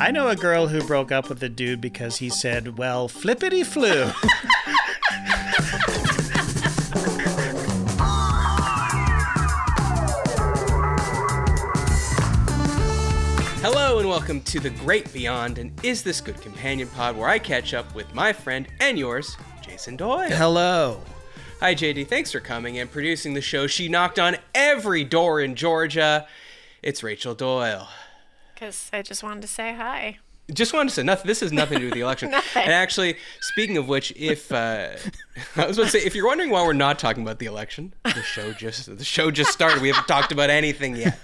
I know a girl who broke up with a dude because he said, well, flippity flu. Hello and welcome to The Great Beyond and Is This Good Companion Pod, where I catch up with my friend and yours, Jason Doyle. Hello. Hi, JD. Thanks for coming and producing the show. She knocked on every door in Georgia. It's Rachel Doyle. Because I just wanted to say hi. Just wanted to say nothing. This has nothing to do with the election. Nothing. And actually, speaking of which, if I was about to say, if you're wondering why we're not talking about the election, the show just started. We haven't talked about anything yet.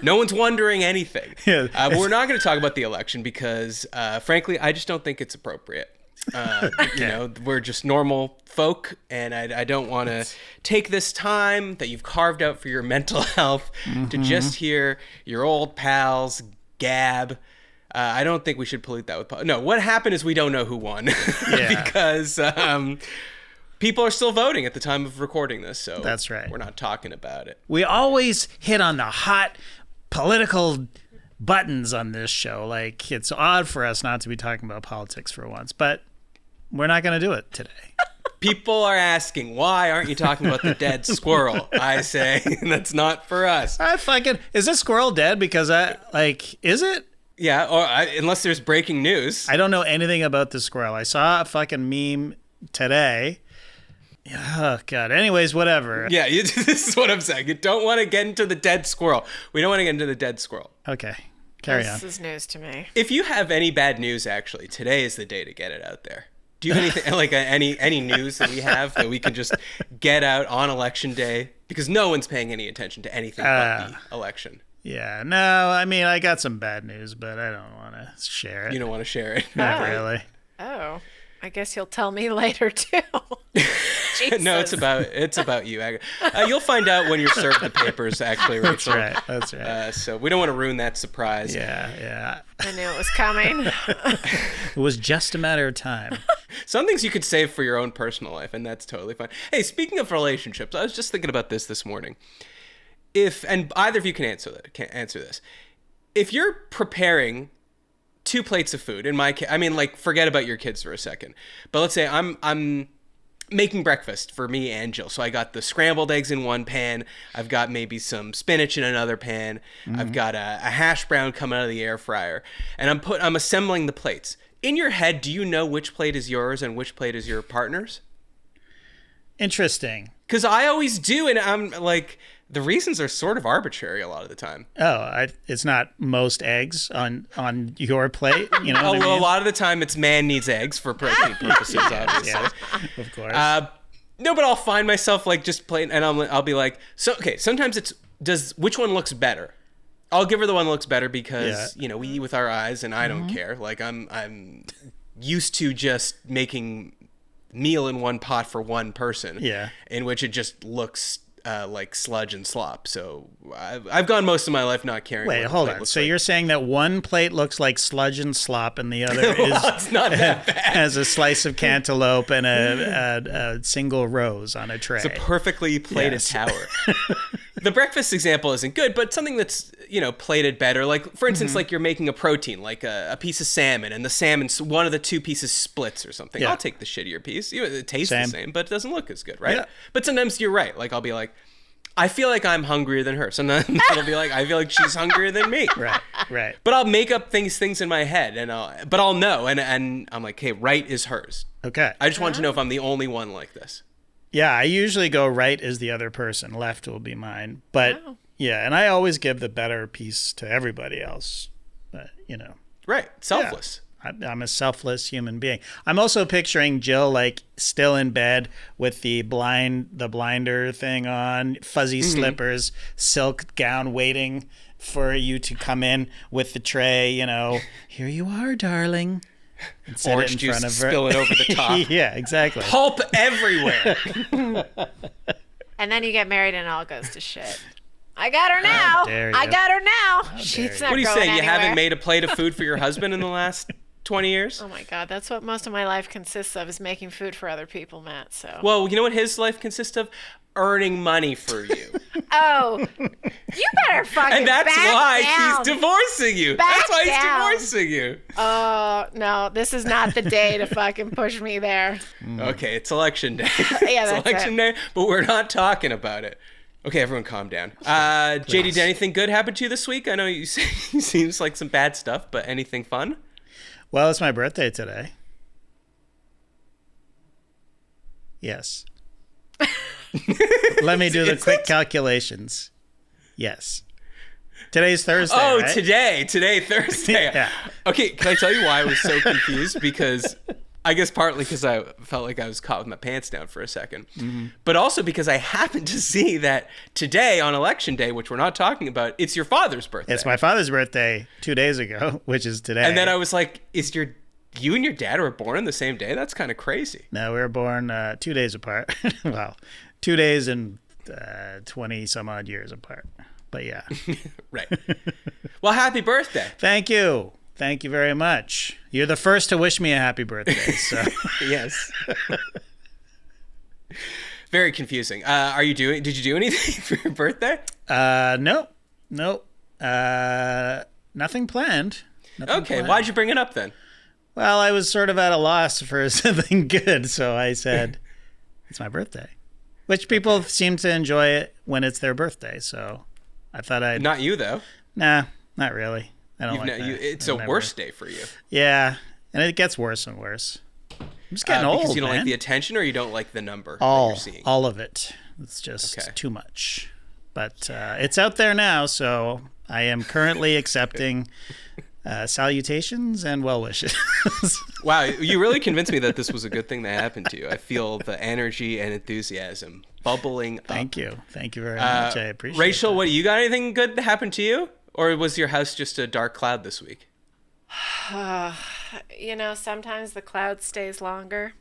No one's wondering anything. Yeah. But we're not going to talk about the election because, frankly, I just don't think it's appropriate. You know, we're just normal folk, and I don't want to take this time that you've carved out for your mental health to just hear your old pals gab. I don't think we should pollute that with... No, what happened is we don't know who won because people are still voting at the time of recording this, so that's right. We're not talking about it. We always hit on the hot political buttons on this show. Like, it's odd for us not to be talking about politics for once, but we're not going to do it today. People are asking, why aren't you talking about the dead squirrel? I say, that's not for us. Is this squirrel dead? Because is it? Yeah, or unless there's breaking news. I don't know anything about the squirrel. I saw a fucking meme today. Oh, God. Anyways, whatever. Yeah, this is what I'm saying. You don't want to get into the dead squirrel. We don't want to get into the dead squirrel. Okay. Carry on. This is news to me. If you have any bad news, actually, today is the day to get it out there. Do you have anything, like any news that we have that we can just get out on election day? Because no one's paying any attention to anything but the election. Yeah, no, I mean, I got some bad news, but I don't want to share it. You don't want to share it? Not really. Oh, I guess you'll tell me later, too. No, it's about you. You'll find out when you're served the papers, actually, Rachel. That's right. So we don't want to ruin that surprise. Yeah. I knew it was coming. It was just a matter of time. Some things you could save for your own personal life, and that's totally fine. Hey, speaking of relationships, I was just thinking about this morning. And either of you can answer this. If you're preparing 2 plates of food, in my case, I mean, like, forget about your kids for a second. But let's say I'm making breakfast for me and Jill. So I got the scrambled eggs in one pan. I've got maybe some spinach in another pan. I've got a hash brown coming out of the air fryer. And I'm assembling the plates. In your head, do you know which plate is yours and which plate is your partner's? Interesting. Because I always do, and I'm like... The reasons are sort of arbitrary a lot of the time. Oh, it's not most eggs on your plate, you know what I mean? A lot of the time it's man needs eggs for protein purposes, obviously. Yeah, of course. No, but I'll find myself like just playing, and I'll be like, sometimes which one looks better? I'll give her the one that looks better because, you know, we eat with our eyes and I don't care. Like I'm used to just making meal in one pot for one person. Yeah. In which it just looks like sludge and slop. So I've gone most of my life not caring. Wait, hold on. So you're saying that one plate looks like sludge and slop and the other it's not that bad. Has a slice of cantaloupe and a single rose on a tray. It's a perfectly plated tower. The breakfast example isn't good, but something that's, you know, plated better. Like, for instance, like you're making a protein, like a piece of salmon, and the salmon, one of the 2 pieces splits or something. Yeah. I'll take the shittier piece. It tastes the same, but it doesn't look as good, right? Yeah. But sometimes you're right. Like, I'll be like, I feel like I'm hungrier than her. Sometimes it'll be like, I feel like she's hungrier than me. Right. But I'll make up things in my head, but I'll know, and I'm like, hey, right is hers. Okay. I just want to know if I'm the only one like this. Yeah, I usually go right is the other person, left will be mine. But yeah, and I always give the better piece to everybody else. But, you know. Right. Selfless. Yeah. I'm a selfless human being. I'm also picturing Jill like still in bed with the blinder thing on, fuzzy slippers, silk gown, waiting for you to come in with the tray. You know, here you are, darling. Orange juice spilling over the top. Yeah, exactly. Pulp everywhere. And then you get married and it all goes to shit. I got her now. I got her now. She's not What do you going say? You anywhere. haven't made a plate of food for your husband in the last 20 years? Oh my God, that's what most of my life consists of, is making food for other people, Matt. So. Well, you know what his life consists of? Earning money for you. Oh, you better fucking And that's back why down. he's divorcing you. Back That's why down. he's divorcing you. Oh, no, this is not the day to fucking push me there. Okay, it's election day. Yeah, It's that's election day, but we're not talking about it. Okay, everyone calm down. JD, did anything good happen to you this week? I know you seems like some bad stuff, but anything fun? Well, it's my birthday today. Yes. Let me do the quick calculations. Yes. Today's Thursday, Oh, right? today, Thursday. Yeah. Okay, can I tell you why I was so confused? Because I guess partly because I felt like I was caught with my pants down for a second, but also because I happened to see that today on election day, which we're not talking about, it's your father's birthday. It's my father's birthday 2 days ago, which is today. And then I was like, you and your dad were born on the same day? That's kind of crazy. No, we were born 2 days apart. Well, 2 days and 20 some odd years apart. But yeah. Right. Well, happy birthday. Thank you. Thank you very much. You're the first to wish me a happy birthday. So Yes. Very confusing. Did you do anything for your birthday? no. Nothing planned. Nothing Okay. planned. Why'd you bring it up then? Well, I was sort of at a loss for something good, so I said, it's my birthday. Which people seem to enjoy it when it's their birthday, so I thought I'd... Not you, though. Nah, not really. I don't like that. It's I've a never- worse day for you. Yeah, and it gets worse and worse. I'm just getting old, because you don't man. like the attention, or you don't like the number that you're seeing? All of it. It's just Okay. too much. But it's out there now, so I am currently accepting salutations and well wishes. Wow, you really convinced me that this was a good thing that happened to you. I feel the energy and enthusiasm bubbling up. Thank you very much. I appreciate Rachel, that. what you got? Anything good that happened to you, or was your house just a dark cloud this week? You know, sometimes the cloud stays longer.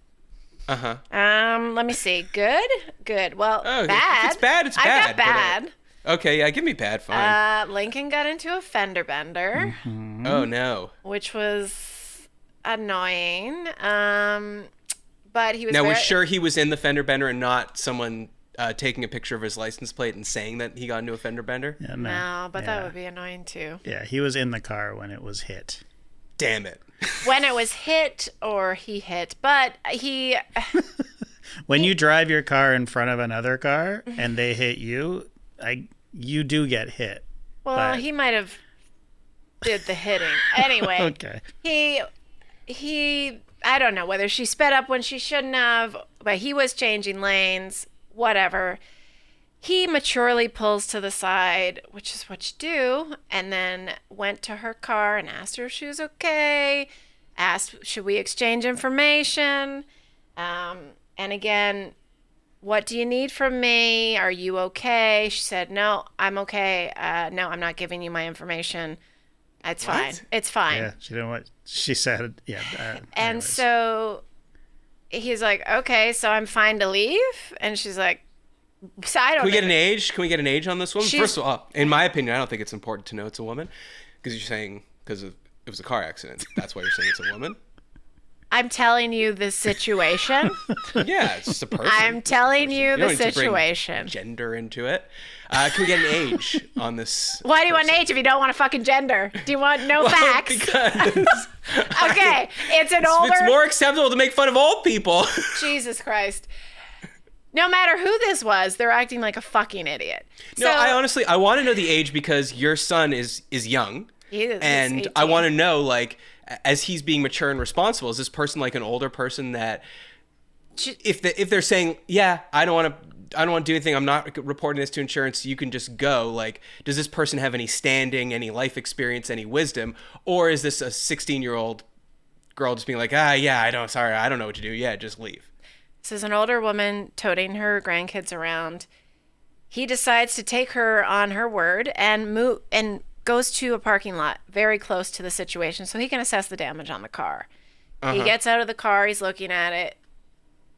Uh-huh. Let me see. Good. Well, Oh, bad. if it's bad, it's I bad, got but, bad. Okay, yeah, give me bad. Fine. Lincoln got into a fender bender, Oh no. which was annoying. But he was Now, very, we're sure he was in the fender bender and not someone taking a picture of his license plate and saying that he got into a fender bender. Yeah, No, but that Yeah. would be annoying too. Yeah, he was in the car when it was hit. Damn it. When it was hit or he hit, but he When you drive your car in front of another car and they hit you, you do get hit. well, But- he might have did the hitting. Anyway, Okay. he I don't know whether she sped up when she shouldn't have, but he was changing lanes, whatever. He maturely pulls to the side, which is what you do, and then went to her car and asked her if she was okay, asked, should we exchange information? And again, what do you need from me? Are you okay? She said, no, I'm okay. No, I'm not giving you my information. It's What? fine. It's fine. Yeah, she didn't what she said. Yeah. And anyways. so he's like, okay, so I'm fine to leave? And she's like, so I don't Can we get think- an age? Can we get an age on this woman? She's- First of all, in my opinion, I don't think it's important to know it's a woman because you're saying it was a car accident. That's why you're saying it's a woman. I'm telling you the situation. Yeah, it's just a person. I'm telling you You the don't need to bring situation. gender into it. Can we get an age on this? Why do you want an person? age if you don't want a fucking gender? Do you want no Well, facts? Because Okay, it's an older. it's more acceptable to make fun of old people. Jesus Christ. No matter who this was, they're acting like a fucking idiot. No, I want to know the age because your son is young. He is- he's And I 18. want to know, like, as he's being mature and responsible, is this person like an older person that if they're saying, yeah, I don't want to do anything, I'm not reporting this to insurance, you can just go, like, does this person have any standing, any life experience, any wisdom, or is this a 16-year-old girl just being like, yeah, I don't know what to do, yeah, just leave? This is an older woman toting her grandkids around. He decides to take her on her word and goes to a parking lot very close to the situation so he can assess the damage on the car. He gets out of the car, he's looking at it.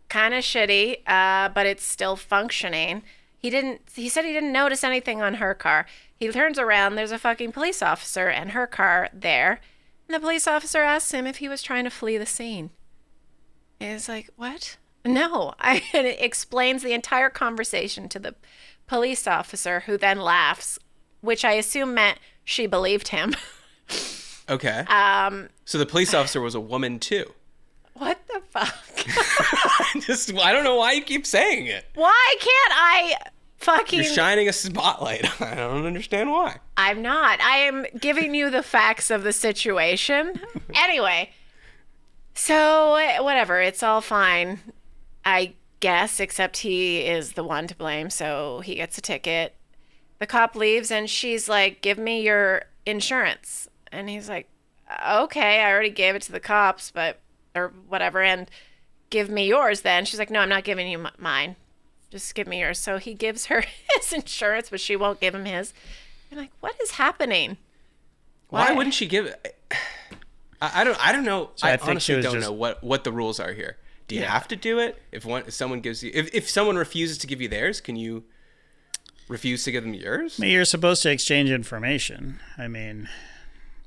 Kind of shitty, but it's still functioning. He said he didn't notice anything on her car. He turns around, there's a fucking police officer and her car there. And the police officer asks him if he was trying to flee the scene. And he's like, what? No. And it explains the entire conversation to the police officer who then laughs, which I assume meant she believed him. Okay. So the police officer was a woman too. What the fuck? I don't know why you keep saying it. Why can't I fucking... You're shining a spotlight. I don't understand why. I'm not. I am giving you the facts of the situation. Anyway, so whatever. It's all fine, I guess, except he is the one to blame, so he gets a ticket. The cop leaves, and she's like, give me your insurance. And he's like, okay, I already gave it to the cops, but... or whatever, and give me yours then. She's like, no, I'm not giving you mine. Just give me yours. So he gives her his insurance, but she won't give him his. I'm like, what is happening? Why wouldn't she give it? I don't know. So I think honestly she was don't just- know what the rules are here. Do you have to do it? If someone gives you, if someone refuses to give you theirs, can you refuse to give them yours? I mean, you're supposed to exchange information. I mean,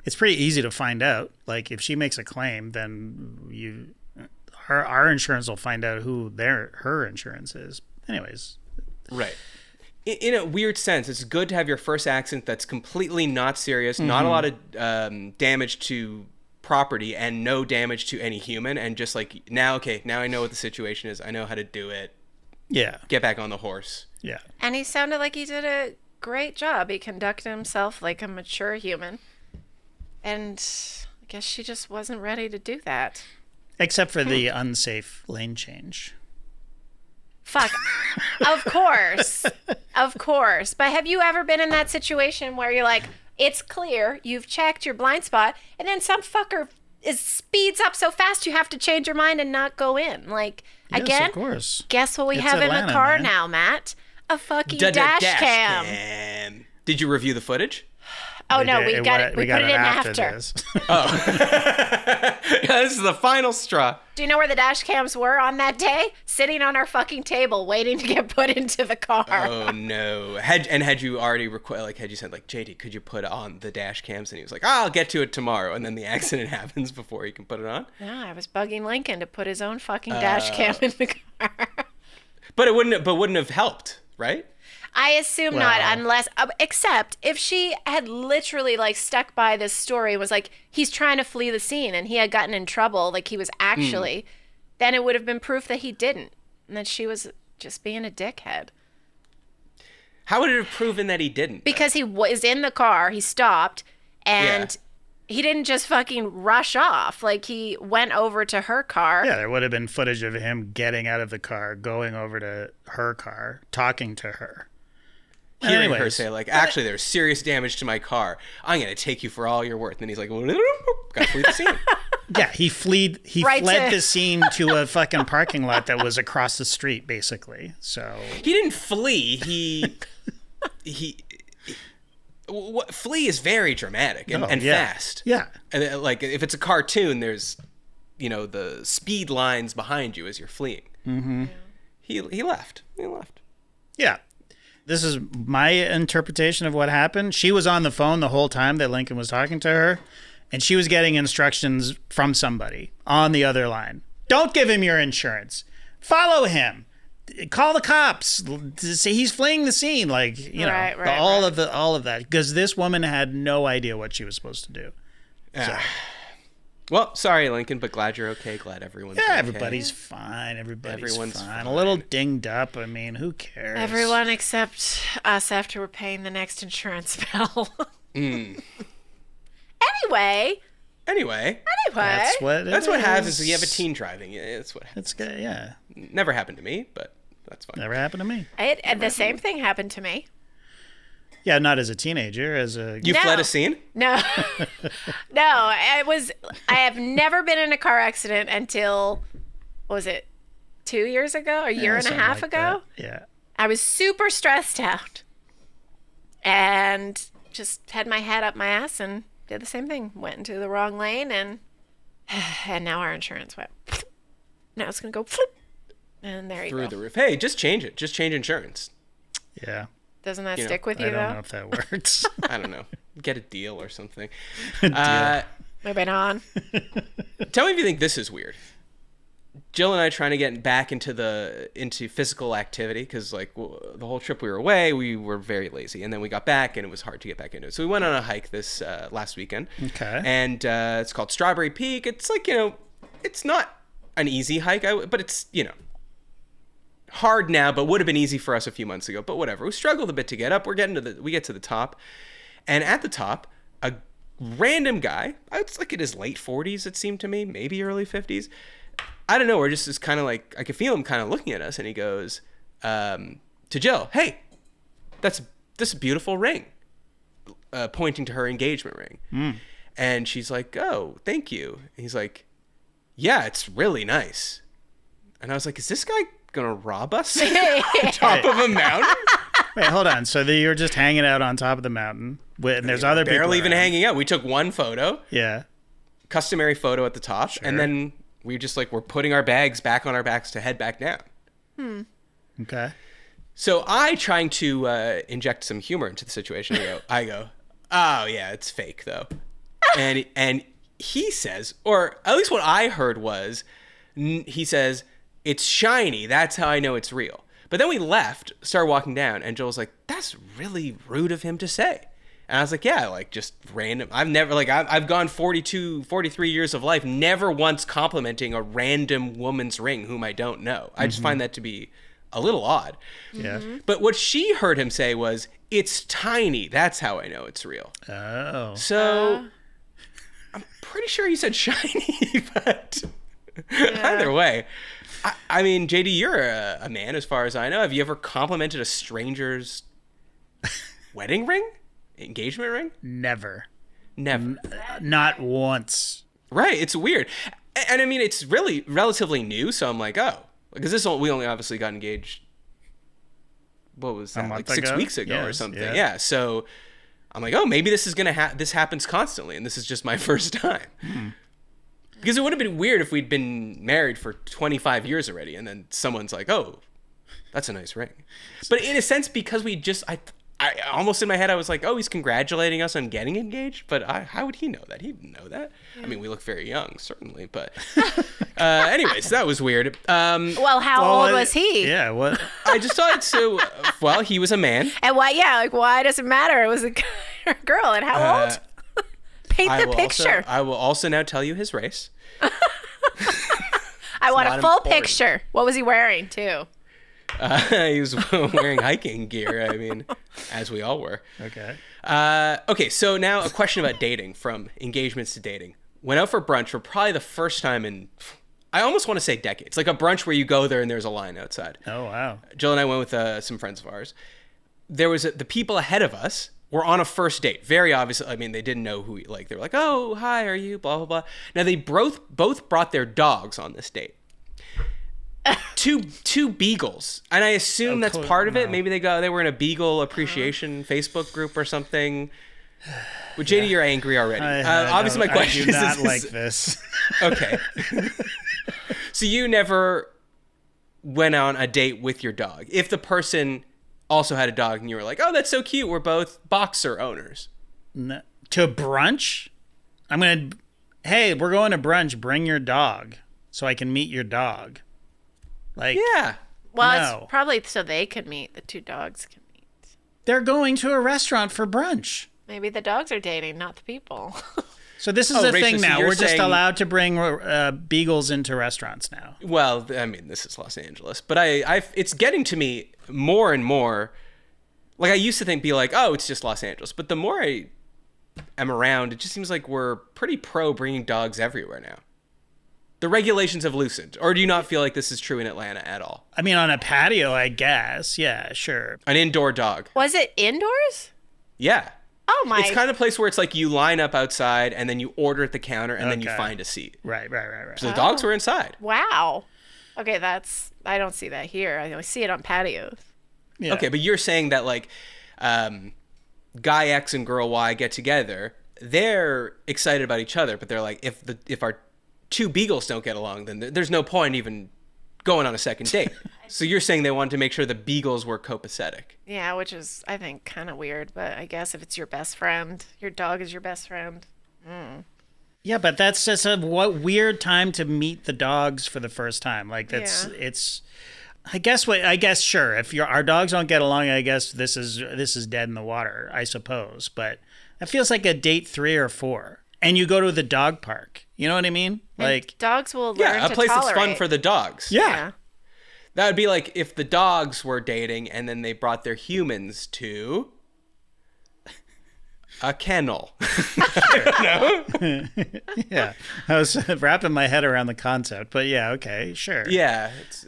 it's pretty easy to find out. Like, if she makes a claim, then our insurance will find out who her insurance is. Anyways. Right. In a weird sense, it's good to have your first accident that's completely not serious, not a lot of damage to property, and no damage to any human, and just like, now I know what the situation is. I know how to do it. Yeah. Get back on the horse. Yeah. And he sounded like he did a great job. He conducted himself like a mature human. And I guess she just wasn't ready to do that. Except for the unsafe lane change. Fuck. Of course. Of course. But have you ever been in that situation where you're like, it's clear, you've checked your blind spot, and then some fucker speeds up so fast you have to change your mind and not go in? Like, Yes, again, of course. guess what we It's have in the Atlanta, car man. now, Matt? A fucking dash cam. Did you review the footage? Oh, no, we got it. We put it in after. This. This is the final straw. Do you know where the dash cams were on that day? Sitting on our fucking table, waiting to get put into the car. Oh no! Had you already had you said like, JD, could you put on the dash cams? And he was like, I'll get to it tomorrow. And then the accident happens before he can put it on. No, I was bugging Lincoln to put his own fucking dash cam in the car. But it wouldn't have helped, right? I assume not, unless, except if she had literally like stuck by this story and was like, he's trying to flee the scene and he had gotten in trouble, like he was actually, then it would have been proof that he didn't, and that she was just being a dickhead. How would it have proven that he didn't? Because he was in the car, he stopped, and he didn't just fucking rush off. Like, he went over to her car. Yeah, there would have been footage of him getting out of the car, going over to her car, talking to her. Hearing her say, like, actually, there's serious damage to my car. I'm going to take you for all you're worth. And then he's like, gotta flee the scene. Yeah, he fled Right to- the scene to a fucking parking lot that was across the street, basically. So He didn't flee. Flee is very dramatic and fast. Yeah. And, like, if it's a cartoon, there's, the speed lines behind you as you're fleeing. Mm-hmm. He left. Yeah. This is my interpretation of what happened. She was on the phone the whole time that Lincoln was talking to her, and she was getting instructions from somebody on the other line. Don't give him your insurance. Follow him. Call the cops. He's fleeing the scene. Like, all of that. Because this woman had no idea what she was supposed to do. So. Well, sorry, Lincoln, but glad you're okay. Glad everyone's okay. Everybody's fine. Everyone's fine. A little dinged up. I mean, who cares? Everyone except us after we're paying the next insurance bill. Mm. Anyway. That's what happens when you have a teen driving. It's what happens. It's good. Yeah. Never happened to me, but that's fine. Never happened to me. And the same thing happened to me. Yeah, not as a teenager. As a You fled a scene? No. No, I have never been in a car accident until, what was it, 2 years ago? A year and a half ago? That. Yeah. I was super stressed out and just had my head up my ass and did the same thing. Went into the wrong lane and now our insurance went. Now it's going to go flip. And there you go. Through the roof. Hey, just change it. Just change insurance. Yeah. Doesn't that stick with you, I though? don't know if that works. I don't know. Get a deal or something. Moving on. Tell me if you think this is weird. Jill and I trying to get back into physical activity because the whole trip we were away, we were very lazy, and then we got back and it was hard to get back into it. So we went on a hike this last weekend. Okay. And it's called Strawberry Peak. It's it's not an easy hike, but it's hard now, but would have been easy for us a few months ago. But whatever, we struggled a bit to get up. We get to the top, and at the top, a random guy. It's like in his late 40s, it seemed to me, maybe early 50s. I don't know. We're just kind of like, I could feel him kind of looking at us, and he goes to Jill, "Hey, this is a beautiful ring," pointing to her engagement ring. And she's like, "Oh, thank you." And he's like, "Yeah, it's really nice." And I was like, "Is this guy gonna rob us on top of a mountain?" Wait, hold on. So you're just hanging out on top of the mountain, and there's other people barely even around. hanging out. We took one photo, Yeah. customary photo at the top, and then we just we're putting our bags back on our backs to head back down. Okay. So I, trying to inject some humor into the situation, I go, "Oh yeah, it's fake though," and he says, or at least what I heard was, he says, "It's shiny. That's how I know it's real." But then we left, started walking down, and Joel was like, "That's really rude of him to say." And I was like, "Yeah, just random. I've never, I've gone 42, 43 years of life, never once complimenting a random woman's ring whom I don't know. I just find that to be a little odd." Yeah. But what she heard him say was, "It's tiny. That's how I know it's real." Oh. So I'm pretty sure he said shiny, but either way. I mean, JD, you're a man as far as I know. Have you ever complimented a stranger's wedding ring? Engagement ring? Never. Never. Not once. Right. It's weird. And I mean, it's really relatively new. So I'm like, oh, because we only obviously got engaged. What was that? month 6 ago? weeks ago or Yes, something. yeah. Yeah. So I'm like, oh, maybe this is going to this happens constantly. And this is just my first time. Because it would have been weird if we'd been married for 25 years already. And then someone's like, oh, that's a nice ring. But in a sense, because I almost in my head, I was like, oh, he's congratulating us on getting engaged. But how would he know that? He didn't know that. I mean, we look very young, certainly. But anyways, that was weird. Well, how old was he? Yeah. What? I just thought so. Well, he was a man. And why? Yeah, why does it matter? It was a guy or a girl, and how old? Paint the picture. I will also now tell you his race. I want a not full important. picture. What was he wearing too? He was wearing hiking gear. I mean, as we all were. Okay. Okay, so now a question about dating, from engagements to dating. Went out for brunch for probably the first time in, I almost want to say decades. Like a brunch where you go there and there's a line outside. Oh, wow. Jill and I went with some friends of ours. There was the people ahead of us were on a first date. Very obvious. I mean, they didn't know who. They were like, "Oh, hi, are you?" Blah blah blah. Now they both brought their dogs on this date. Two beagles, and I assume that's part of it. no. Maybe they were in a beagle appreciation Facebook group or something. Well, JD, you're angry already. Obviously, my question I do not is like this. okay. So you never went on a date with your dog. If the person also had a dog and you were like, "Oh, that's so cute. We're both boxer owners." No. To brunch? Hey, we're going to brunch. Bring your dog so I can meet your dog. Yeah. Well, No. it's probably so they could meet. The two dogs can meet. They're going to a restaurant for brunch. Maybe the dogs are dating, not the people. So this is Oh, the Rachel, thing so now. you're We're just saying- allowed to bring beagles into restaurants now. Well, I mean, this is Los Angeles, but it's getting to me more and more. Like I used to be like, oh, it's just Los Angeles, but the more I am around, it just seems like we're pretty pro bringing dogs everywhere now. The regulations have loosened, or do you not feel like this is true in Atlanta at all? I mean, on a patio, I guess. Yeah, sure. An indoor dog. Was it indoors? Yeah. Oh my! It's kind of a place where it's like you line up outside and then you order at the counter and then you Okay. find a seat. Right. So the dogs were inside. Wow. Okay, I don't see that here. I only see it on patios. Yeah. Okay, but you're saying that guy X and girl Y get together, they're excited about each other, but they're like, if our two beagles don't get along, then there's no point even going on a second date. So you're saying they wanted to make sure the beagles were copacetic. Yeah, which is I think kind of weird, but I guess if it's your best friend, your dog is your best friend. Yeah, but that's just a what weird time to meet the dogs for the first time. Like Yeah. it's. I guess sure. If our dogs don't get along, I guess this is dead in the water. I suppose, but that feels like a date 3 or 4, and you go to the dog park. You know what I mean? Like Dogs will learn Yeah, a to place that's tolerate. fun for the dogs. yeah. That would be like if the dogs were dating and then they brought their humans to a kennel. Yeah, I was wrapping my head around the concept, but yeah, okay, sure. Yeah, it's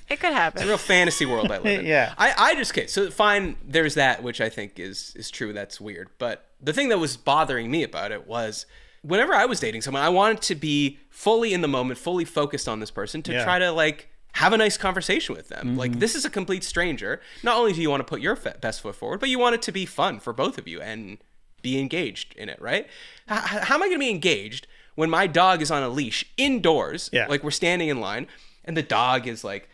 It could happen. a real fantasy world I live in. Yeah. I just okay. So fine, there's that, which I think is true. That's weird. But the thing that was bothering me about it was whenever I was dating someone, I wanted to be fully in the moment, fully focused on this person to Yeah. try to like have a nice conversation with them. Like this is a complete stranger. Not only do you want to put your best foot forward, but you want it to be fun for both of you and be engaged in it, right? How am I going to be engaged when my dog is on a leash indoors, Yeah. like we're standing in line, and the dog is like,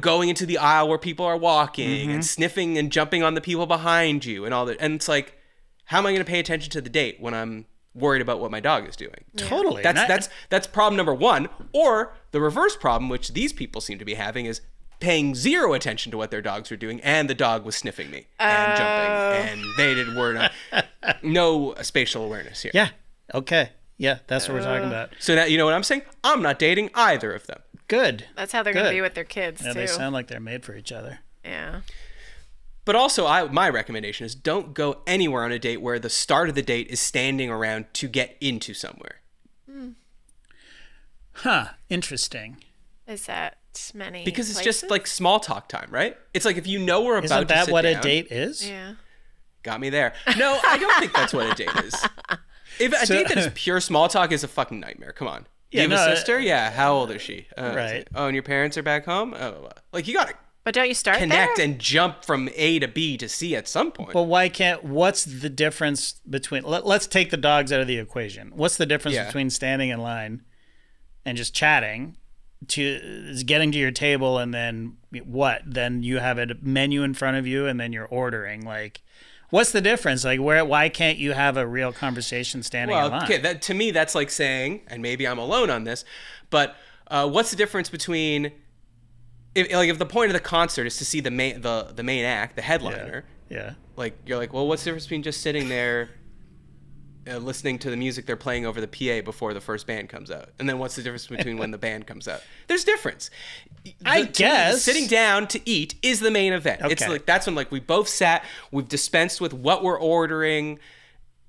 going into the aisle where people are walking and sniffing and jumping on the people behind you and all that. And it's like, how am I going to pay attention to the date when I'm worried about what my dog is doing? Totally. That's problem number one. Or the reverse problem, which these people seem to be having, is paying zero attention to what their dogs were doing, and the dog was sniffing me and jumping, and they were not, no spatial awareness here. yeah. Okay. Yeah, that's what we're talking about. So now you know what I'm saying? I'm not dating either of them. Good. That's how they're going to Good. be with their kids, Yeah, too. they sound like they're made for each other. Yeah. But also, my recommendation is don't go anywhere on a date where the start of the date is standing around to get into somewhere. Huh. Interesting. Is that many Because it's places? just like small talk time, right? It's like if you know we're about Isn't to that sit what down, a date is? Yeah. Got me there. No, I don't think that's what a date is. If a date that is pure small talk is a fucking nightmare. Come on. Yeah, you have no, a sister? Yeah. How old is she? Right. Oh, and your parents are back home? Oh, like you got to But don't you start connect there? and jump from A to B to C at some point. But what's the difference between, let's take the dogs out of the equation. What's the difference Yeah. between standing in line and just chatting to getting to your table and then what? Then you have a menu in front of you and then you're ordering. Like, what's the difference? Like, why can't you have a real conversation standing in Well, line? okay, that to me that's like saying, and maybe I'm alone on this, but what's the difference between if the point of the concert is to see the main act, the headliner, Yeah. like you're like, well, what's the difference between just sitting there listening to the music they're playing over the PA before the first band comes out, and then what's the difference between when the band comes out? There's difference. I To me, guess. sitting down to eat is the main event. It's Okay. like that's when like we both sat, we've dispensed with what we're ordering.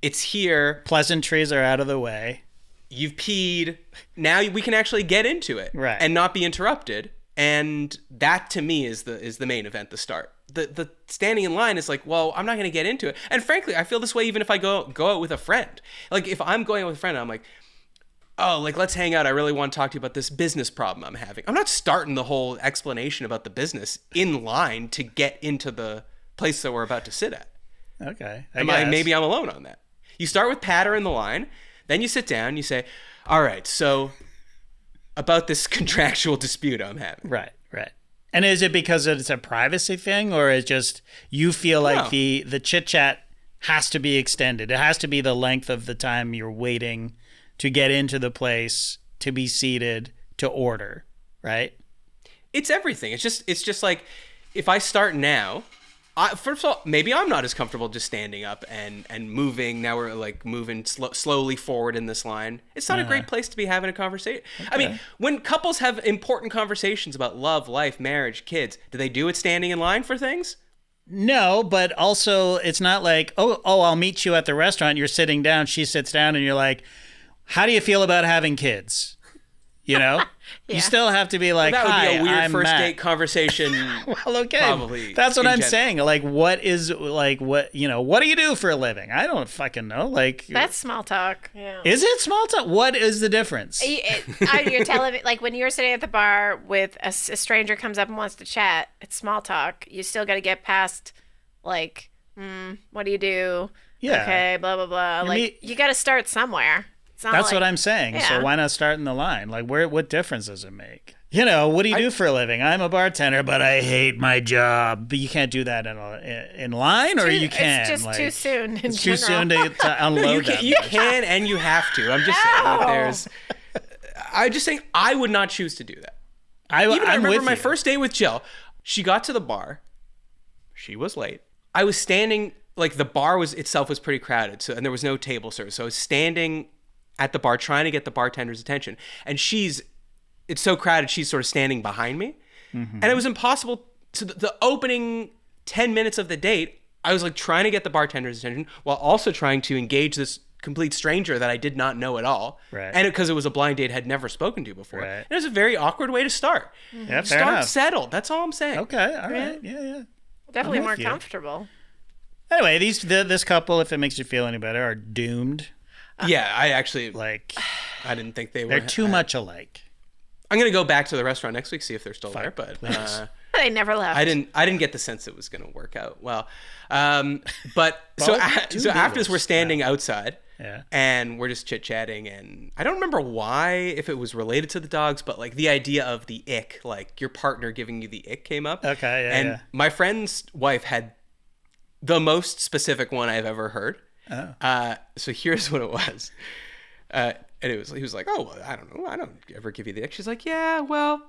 It's here. Pleasantries are out of the way. You've peed. Now we can actually get into it, Right. and not be interrupted. And that to me is the main event, the start. The standing in line is like, well, I'm not going to get into it. And frankly, I feel this way even if I go out with a friend. Like if I'm going out with a friend, I'm like, oh, like let's hang out. I really want to talk to you about this business problem I'm having. I'm not starting the whole explanation about the business in line to get into the place that we're about to sit at. Okay. Maybe I'm alone on that. You start with patter in the line, then you sit down, you say, all right, so about this contractual dispute I'm having. Right. And is it because it's a privacy thing, or is just you feel like No. the chit chat has to be extended? It has to be the length of the time you're waiting to get into the place, to be seated, to order, right? It's everything. It's just like if I start now, first of all, maybe I'm not as comfortable just standing up and moving. Now we're like moving slowly forward in this line. It's not a great place to be having a conversation. I mean, when couples have important conversations about love, life, marriage, kids, do they do it standing in line for things? No, but also it's not like, oh, I'll meet you at the restaurant. You're sitting down, she sits down, and you're like, how do you feel about having kids? You know? Yeah. You still have to be like, That would hi, be a weird I'm first Matt. date conversation. Well, okay. Probably That's what in I'm general. saying. Like, what do you do for a living? I don't fucking know. Like, That's small talk. Yeah. is it small talk? What is the difference? You're telling me, like, when you're sitting at the bar with a stranger comes up and wants to chat, it's small talk. You still got to get past, like, what do you do? Yeah. Okay, blah, blah, blah. Like, you got to start somewhere. It's not That's like- what I'm saying. So Yeah. why not start in the line? Like, what difference does it make? you know, what do you do for a living? I'm a bartender, but I hate my job. But you can't do that in line, or you can. It's just too soon. It's too soon to unload that. You can and you have to. I'm just saying that there's. I'm just saying I would not choose to do that. I remember my first day with Jill. She got to the bar. She was late. I was standing, like the bar itself was pretty crowded, and there was no table service. So I was standing at the bar trying to get the bartender's attention, and it's so crowded, she's sort of standing behind me. Mm-hmm. And it was impossible. So the opening 10 minutes of the date, I was like trying to get the bartender's attention while also trying to engage this complete stranger that I did not know at all. Right. And because it was a blind date, had never spoken to before. Right. It was a very awkward way to start. Yeah, fair Start enough. settled. That's all I'm saying. Okay, all right. Yeah. Definitely I'm more with you. comfortable. Anyway, this couple, if it makes you feel any better, are doomed. Yeah, I actually, Like, I didn't think they were. they're too much alike. I'm going to go back to the restaurant next week, see if they're still there. But They never left. I didn't get the sense it was going to work out well. But so after this, we're standing outside. Yeah. And we're just chit-chatting, and I don't remember why, if it was related to the dogs, but like the idea of the ick, like your partner giving you the ick came up. Okay, yeah, And yeah. my friend's wife had the most specific one I've ever heard. Oh. So here's what it was. And he was like, oh, well, I don't know. I don't ever give you the ick. She's like, yeah, well,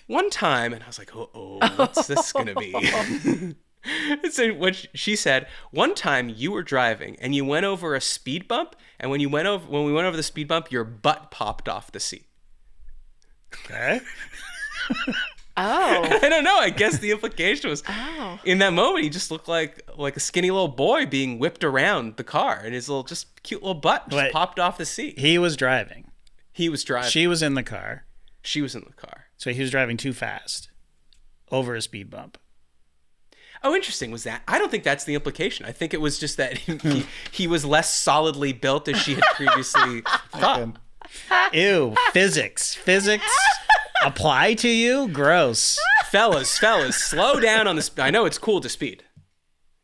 one time. And I was like, what's this going to be? So what she said, one time you were driving and you went over a speed bump, and when we went over the speed bump, your butt popped off the seat. Okay. Oh. I don't know. I guess the implication was, in that moment, he just looked like a skinny little boy being whipped around the car, and his little just cute little butt just popped off the seat. He was driving. He was driving. She was in the car. She was in the car. So he was driving too fast over a speed bump. Oh, interesting. Was that? I don't think that's the implication. I think it was just that he was less solidly built as she had previously thought. Ew, physics apply to you? Gross. Fellas, slow down on the I know it's cool to speed.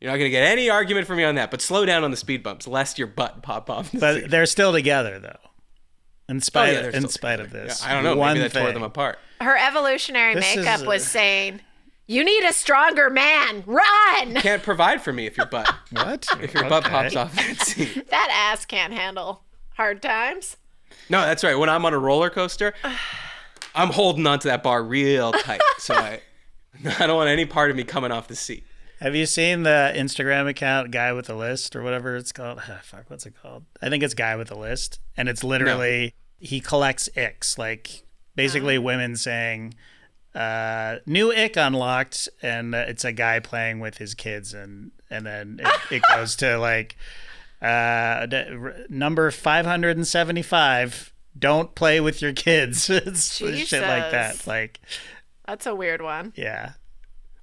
You're not going to get any argument from me on that, but slow down on the speed bumps, lest your butt pop off. But they're still together, though. In spite of together. this. Yeah, I don't know. Maybe that tore them apart. Her evolutionary This makeup is, was saying, "You need a stronger man. Run!" Can't provide for me if your butt What? butt pops off that seat. That ass can't handle hard times. No, that's right. When I'm on a roller coaster, I'm holding onto that bar real tight, so I don't want any part of me coming off the seat. Have you seen the Instagram account Guy with a List or whatever it's called? What's it called? I think it's Guy with a List. And it's literally, he collects icks. Like, basically women saying, new ick unlocked. And it's a guy playing with his kids. And then it goes to like, number 575, don't play with your kids. It's shit like that. Like, That's a weird one. yeah.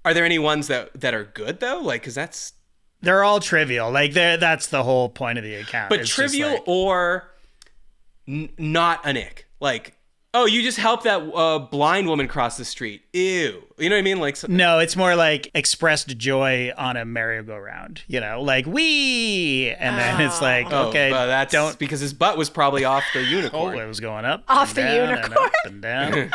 Are there any ones that are good though? Like, because that's They're all trivial. Like, that's the whole point of the account. but It's just trivial like, or not an ick. Like, oh, you just helped that blind woman cross the street. Ew. You know what I mean? Like, no, it's more like expressed joy on a merry-go-round. You know, like wee, and then it's like, okay, but that's don't. because his butt was probably off the Oh, unicorn. it was going up, Off and the down, unicorn. and up and down.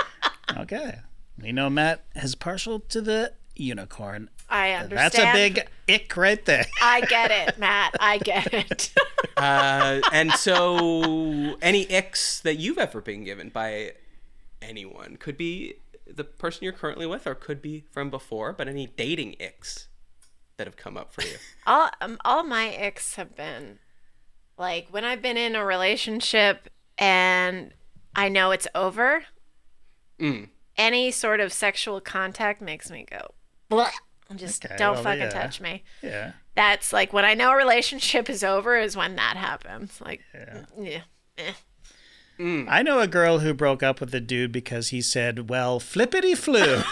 Okay, we know Matt is partial to the unicorn. I understand. That's a big ick right there. I get it, Matt. I get it. And so, any icks that you've ever been given by anyone could be the person you're currently with, or could be from before. But any dating icks that have come up for you? All my icks have been like when I've been in a relationship and I know it's over. Any sort of sexual contact makes me go, bleh. Just Okay, don't well, fucking yeah. touch me. Yeah. That's like when I know a relationship is over is when that happens. Like, yeah. I know a girl who broke up with a dude because he said, "Well, flippity flew."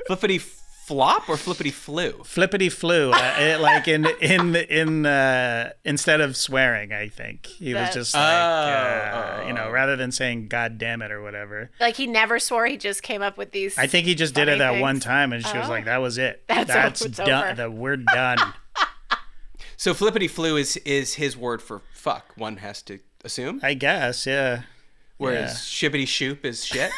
Flippity flop or flippity flu? Flippity flew, like in instead of swearing, I think he was just like, you know, rather than saying "God damn it" or whatever. Like he never swore. He just came up with these. I think he just did it funny that things. one time, and she was like, "That was it. That's it's done. over." We're done." So flippity flu is his word for fuck. One has to assume. I guess, yeah. Whereas shippity shoop is shit.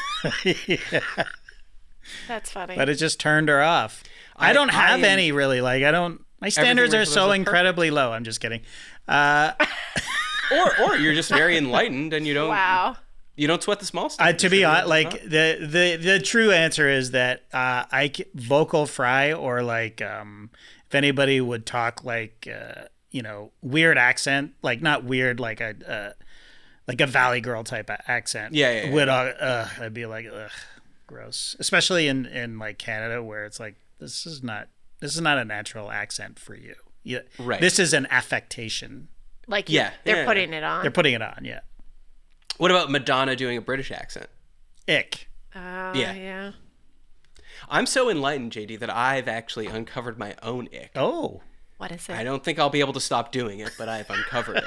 That's funny. But it just turned her off. I don't have any really. Like, I don't. My standards are so incredibly low. I'm just kidding. Or you're just very enlightened and you don't. Wow. You don't sweat the small stuff. To be honest, like the true answer is that vocal fry, or like if anybody would talk like weird accent, like not weird like a Valley Girl type accent. Yeah. Would I'd be like, ugh, gross. Especially in like Canada, where it's like this is not a natural accent for you. Yeah, right. This is an affectation. Like they're putting it on. They're putting it on. Yeah. What about Madonna doing a British accent? Ick. Yeah. I'm so enlightened, JD, that I've actually uncovered my own ick. Oh. What is it? I don't think I'll be able to stop doing it, but I've uncovered it.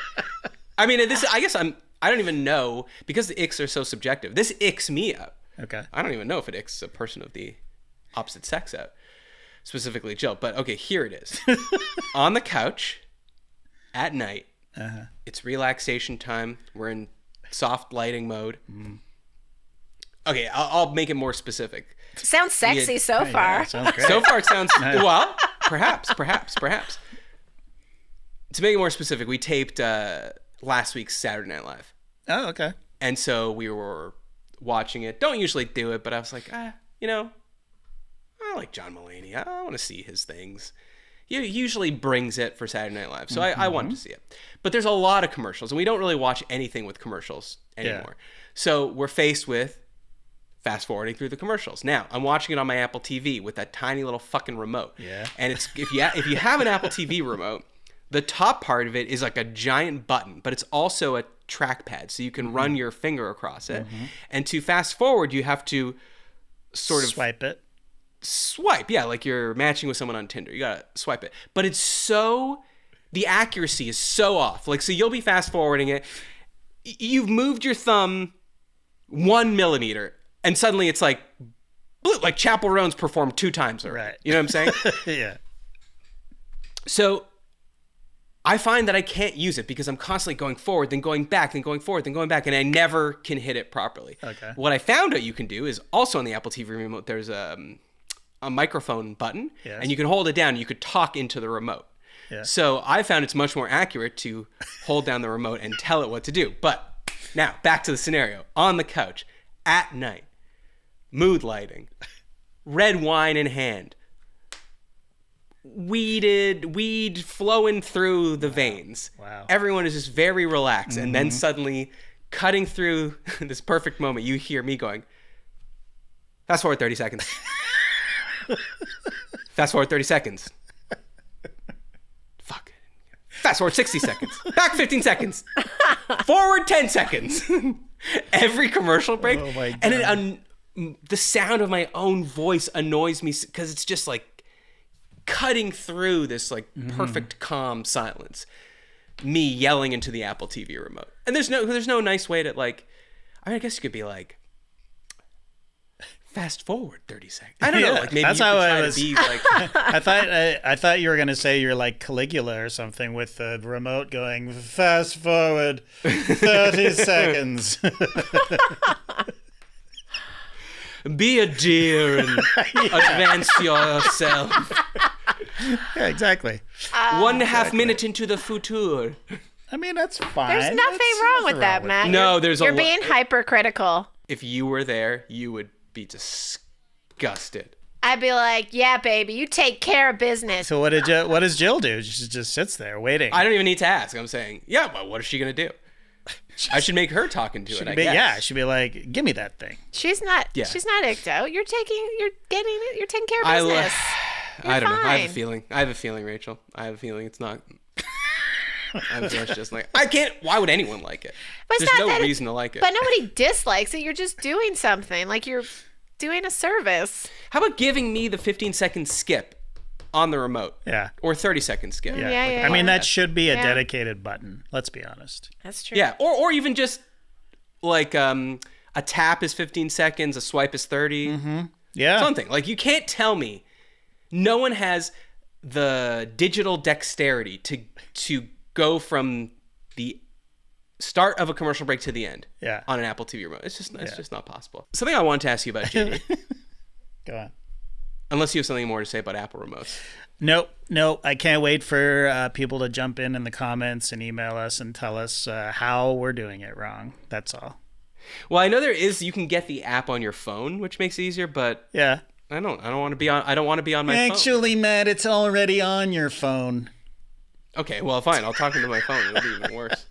I mean, I don't even know, because the icks are so subjective. This icks me out. Okay. I don't even know if it icks a person of the opposite sex out, specifically Jill. But okay, here it is. On the couch at night. It's relaxation time. We're in soft lighting mode. Okay, I'll make it more specific. Sounds sexy so far. Yeah, sounds great. So far it sounds, well, perhaps. To make it more specific, we taped last week's Saturday Night Live. Oh, okay. And so we were watching it. Don't usually do it, but I was like, I like John Mulaney. I want to see his things. He usually brings it for Saturday Night Live, so I wanted to see it. But there's a lot of commercials, and we don't really watch anything with commercials anymore. Yeah. So we're faced with fast forwarding through the commercials. Now, I'm watching it on my Apple TV with that tiny little fucking remote. Yeah. And it's if you have an Apple TV remote, the top part of it is like a giant button, but it's also a trackpad, so you can run your finger across it. And to fast forward, you have to sort of swipe, yeah, like you're matching with someone on Tinder. You gotta swipe it. But the accuracy is so off. Like, so you'll be fast forwarding it. You've moved your thumb 1 millimeter, and suddenly it's like Chappell Roan's performed 2 times already. Right. You know what I'm saying? Yeah. So I find that I can't use it because I'm constantly going forward, then going back, then going forward, then going back, and I never can hit it properly. Okay. What I found out you can do is also on the Apple TV remote, there's a microphone button, yes, and you can hold it down and you could talk into the remote. Yeah. So I found it's much more accurate to hold down the remote and tell it what to do. But now back to the scenario. On the couch at night, mood lighting, red wine in hand, weed flowing through the veins. Wow. Everyone is just very relaxed. And then suddenly cutting through this perfect moment, you hear me going, fast forward 30 seconds. Fast forward 30 seconds. Fuck. Fast forward 60 seconds. Back 15 seconds. Forward 10 seconds. Every commercial break. Oh my God. And the sound of my own voice annoys me because it's just like cutting through this like perfect calm silence. Me yelling into the Apple TV remote. And there's no nice way to like, I mean, I guess you could be like, fast forward 30 seconds. I don't know. Like maybe that's you how could try I was. to be like. I thought you were gonna say you're like Caligula or something with the remote going fast forward 30 seconds. Be a dear and advance yourself. Yeah, exactly. 1.5 minute into the future. I mean, that's fine. There's nothing wrong with that, Matt. No, you're being hypercritical. If you were there, you would be disgusted. I'd be like, yeah, baby, you take care of business. So what does Jill do? She just sits there waiting. I don't even need to ask. I'm saying, yeah, but what is she gonna do? I should make her talk into it. I guess. Yeah, she'd be like, give me that thing. She's not. Yeah. She's not icked out. You're taking care of business. I don't know. I have a feeling, Rachel. I have a feeling it's not. I'm just like, I can't. Why would anyone like it? But there's no reason to like it. But nobody dislikes it. You're just doing something. Like you're doing a service. How about giving me the 15-second skip on the remote? Yeah. Or 30-second skip. Yeah. I mean, that should be a dedicated button. Let's be honest. That's true. Yeah. Or even just like a tap is 15 seconds, a swipe is 30. Mm-hmm. Yeah. Something. Like you can't tell me. No one has the digital dexterity to go from the start of a commercial break to the end Yeah. on an Apple TV remote. It's just not possible. Something I wanted to ask you about, JD, Go on. unless you have something more to say about Apple remotes. Nope. I can't wait for people to jump in the comments and email us and tell us how we're doing it wrong. That's all. Well, I know you can get the app on your phone, which makes it easier, but Yeah. I don't want to be on my phone. Actually, Matt, it's already on your phone. Okay, well, fine. I'll talk into my phone. It'll be even worse.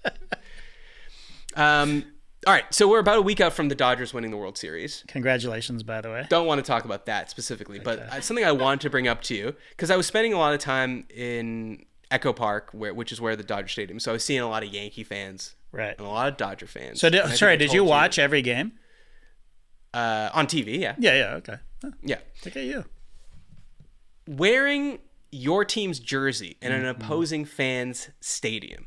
All right, so we're about a week out from the Dodgers winning the World Series. Congratulations, by the way. Don't want to talk about that specifically, but something I wanted to bring up to you, because I was spending a lot of time in Echo Park, which is where the Dodger Stadium. So I was seeing a lot of Yankee fans, Right. and a lot of Dodger fans. So, And I think I did you told watch every game? on TV? Yeah, Yeah, okay. Huh, yeah. look at you. Wearing your team's jersey in an opposing fan's stadium.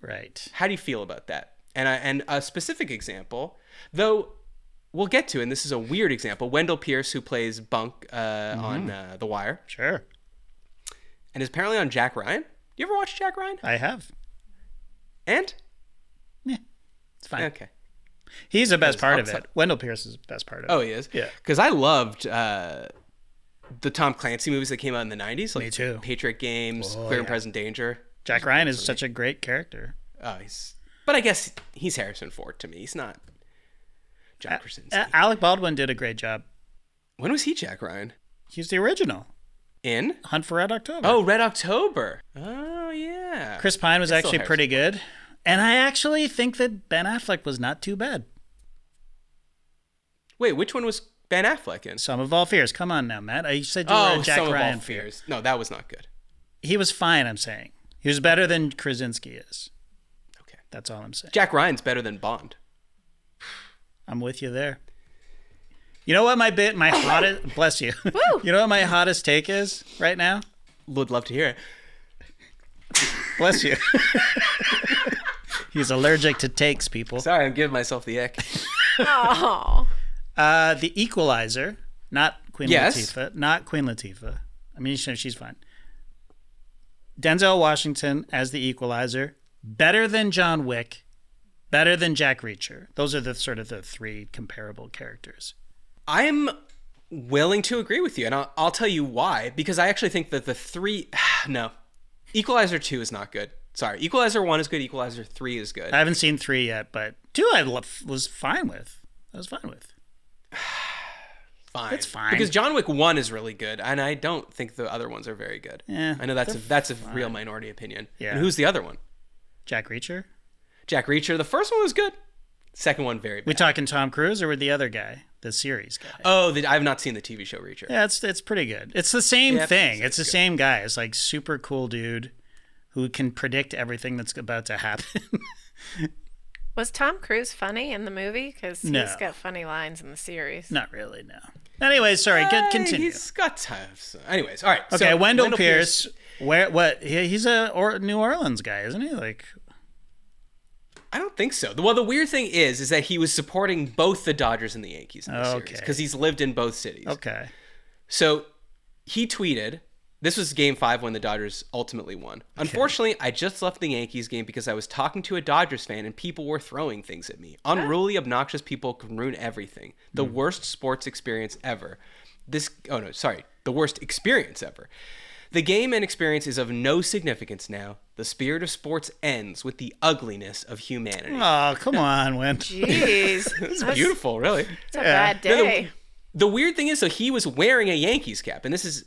Right. How do you feel about that? And a specific example, though we'll get to, and this is a weird example, Wendell Pierce, who plays Bunk on The Wire, Sure. and is apparently on Jack Ryan. You ever watch Jack Ryan? I have. And? Yeah. It's fine. Okay. He's the best part of outside- it. Wendell Pierce is the best part of Oh, it. he is? Yeah. Because I loved the Tom Clancy movies that came out in the 90s. Like Me too. Patriot Games, Clear and Present Danger. Jack Ryan is such a great character. Oh, but I guess he's Harrison Ford to me. He's not John Krasinski. Alec Baldwin did a great job. When was he Jack Ryan? He's the original. In? Hunt for Red October. Oh, Red October. Oh, yeah. Chris Pine was Still actually Harrison pretty good. And I actually think that Ben Affleck was not too bad. Wait, which one was Ben Affleck in? Sum of All Fears. Come on now, Matt. I said you were a Jack Some of Ryan All fan. Fears. No, that was not good. He was fine, I'm saying. He was better than Krasinski is. Okay. That's all I'm saying. Jack Ryan's better than Bond. I'm with you there. You know what my hottest bless you. You know what my hottest take is right now? Would love to hear it. Bless you. He's allergic to takes, people. Sorry, I'm giving myself the ick. Oh. The Equalizer, not Queen Yes. Latifah. Not Queen Latifah. I mean, she's fine. Denzel Washington as the Equalizer. Better than John Wick. Better than Jack Reacher. Those are the sort of the three comparable characters. I'm willing to agree with you, and I'll tell you why. Because I actually think that the three... No. Equalizer 2 is not good. Sorry. Equalizer 1 is good. Equalizer 3 is good. I haven't seen 3 yet, but 2 I was fine with. Fine. It's fine. Because John Wick 1 is really good, and I don't think the other ones are very good. Yeah, I know that's a real minority opinion. Yeah. And who's the other one? Jack Reacher? Jack Reacher. The first one was good. Second one, very bad. We talking Tom Cruise or with the other guy? The series guy. Oh, I have not seen the TV show Reacher. Yeah, it's pretty good. It's the same Yeah, thing. it's It's the good. same guy. It's like super cool dude who can predict everything that's about to happen. Was Tom Cruise funny in the movie? Because No. he's got funny lines in the series. Not really, no. Anyways, sorry, continue. He's got times. Anyways, all right. Okay, so Wendell Pierce. He's a New Orleans guy, isn't he? Like, I don't think so. Well, the weird thing is that he was supporting both the Dodgers and the Yankees in the series Okay. because he's lived in both cities. okay. So he tweeted, this was game 5 when the Dodgers ultimately won. Unfortunately, I just left the Yankees game because I was talking to a Dodgers fan and people were throwing things at me. Unruly, obnoxious people can ruin everything. The worst sports experience ever. The worst experience ever. The game and experience is of no significance now. The spirit of sports ends with the ugliness of humanity. Oh, come on, Wen. Jeez. It's beautiful, really. It's a bad day. The weird thing is, so he was wearing a Yankees cap, and this is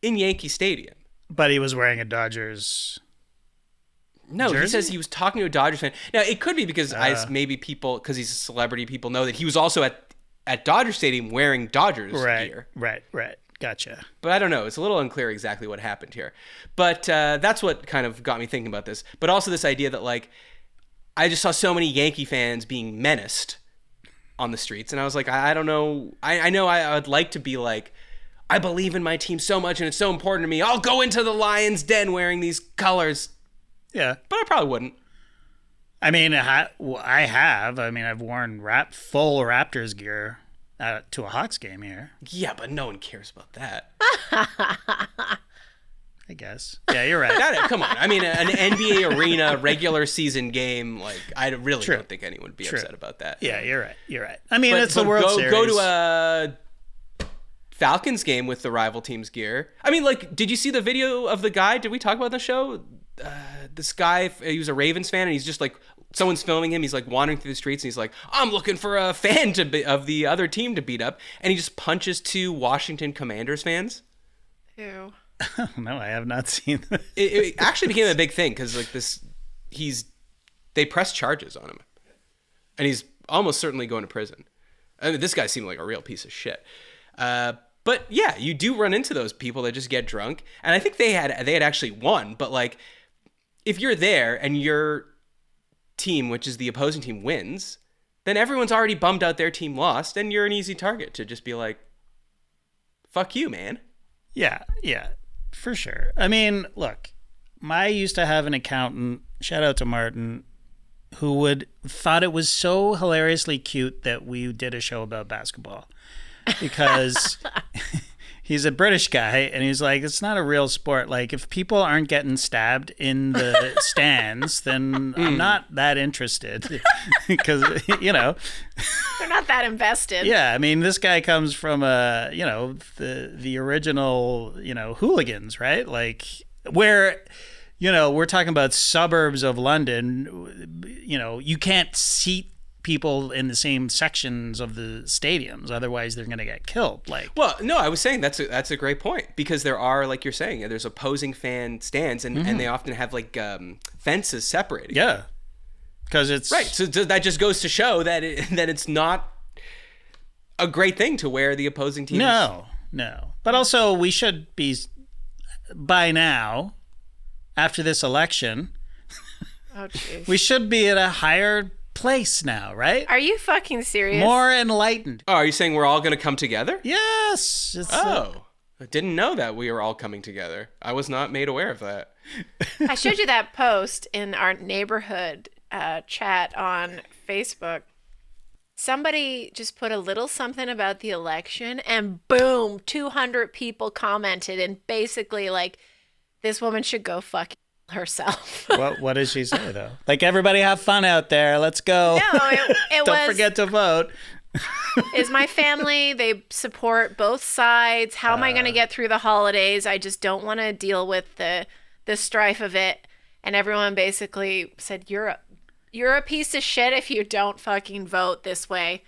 in Yankee Stadium. But he was wearing a Dodgers. No, he Jersey? says he was talking to a Dodgers fan. Now, it could be because maybe people, because he's a celebrity, people know that he was also at Dodger Stadium wearing Dodgers gear. Right. Gotcha. But I don't know. It's a little unclear exactly what happened here. But that's what kind of got me thinking about this. But also this idea that, like, I just saw so many Yankee fans being menaced on the streets. And I was like, I don't know. I know I would like to be like, I believe in my team so much and it's so important to me. I'll go into the Lions' den wearing these colors. Yeah. But I probably wouldn't. I mean, I have. I mean, I've worn full Raptors gear to a Hawks game here. Yeah, but no one cares about that. I guess. Yeah, you're right. Come on. I mean, an NBA arena regular season game, like, I really don't think anyone would be upset about that. Yeah, you're right. You're right. I mean, it's the World Series. Go to a Falcons game with the rival team's gear. I mean, like, did you see the video of the guy? Did we talk about the show? This guy, he was a Ravens fan, and he's just like, someone's filming him. He's like wandering through the streets, and he's like, I'm looking for a fan of the other team to beat up. And he just punches 2 Washington Commanders fans. Ew. No, I have not seen that. It actually became a big thing because like they pressed charges on him, and he's almost certainly going to prison. I mean, this guy seemed like a real piece of shit. But yeah, you do run into those people that just get drunk, and I think they had actually won. But like, if you're there and your team, which is the opposing team, wins, then everyone's already bummed out their team lost, and you're an easy target to just be like, "Fuck you, man." Yeah, for sure. I mean, look, I used to have an accountant, shout out to Martin, who thought it was so hilariously cute that we did a show about basketball. Because he's a British guy, and he's like, it's not a real sport. Like, if people aren't getting stabbed in the stands, then I'm not that interested. Because, you know. They're not that invested. Yeah, I mean, this guy comes from, the original, hooligans, right? Like, where, we're talking about suburbs of London, you can't seat people in the same sections of the stadiums, otherwise they're going to get killed. Like, well, no, I was saying that's a great point, because there are, like you're saying, there's opposing fan stands, and they often have like fences separating. Yeah, because it's right. So that just goes to show that it's not a great thing to wear the opposing team. No. But also, we should be by now, after this election, we should be at a higher place now, right? Are you fucking serious? More enlightened. Oh, are you saying we're all going to come together? Yes. I didn't know that we were all coming together. I was not made aware of that. I showed you that post in our neighborhood chat on Facebook. Somebody just put a little something about the election, and boom, 200 people commented, and basically like, this woman should go fuck herself. What did she say though? Like, everybody have fun out there. Let's go. No, it Don't forget to vote. Is my family, they support both sides. How am I going to get through the holidays? I just don't want to deal with the strife of it. And everyone basically said, you're a piece of shit if you don't fucking vote this way.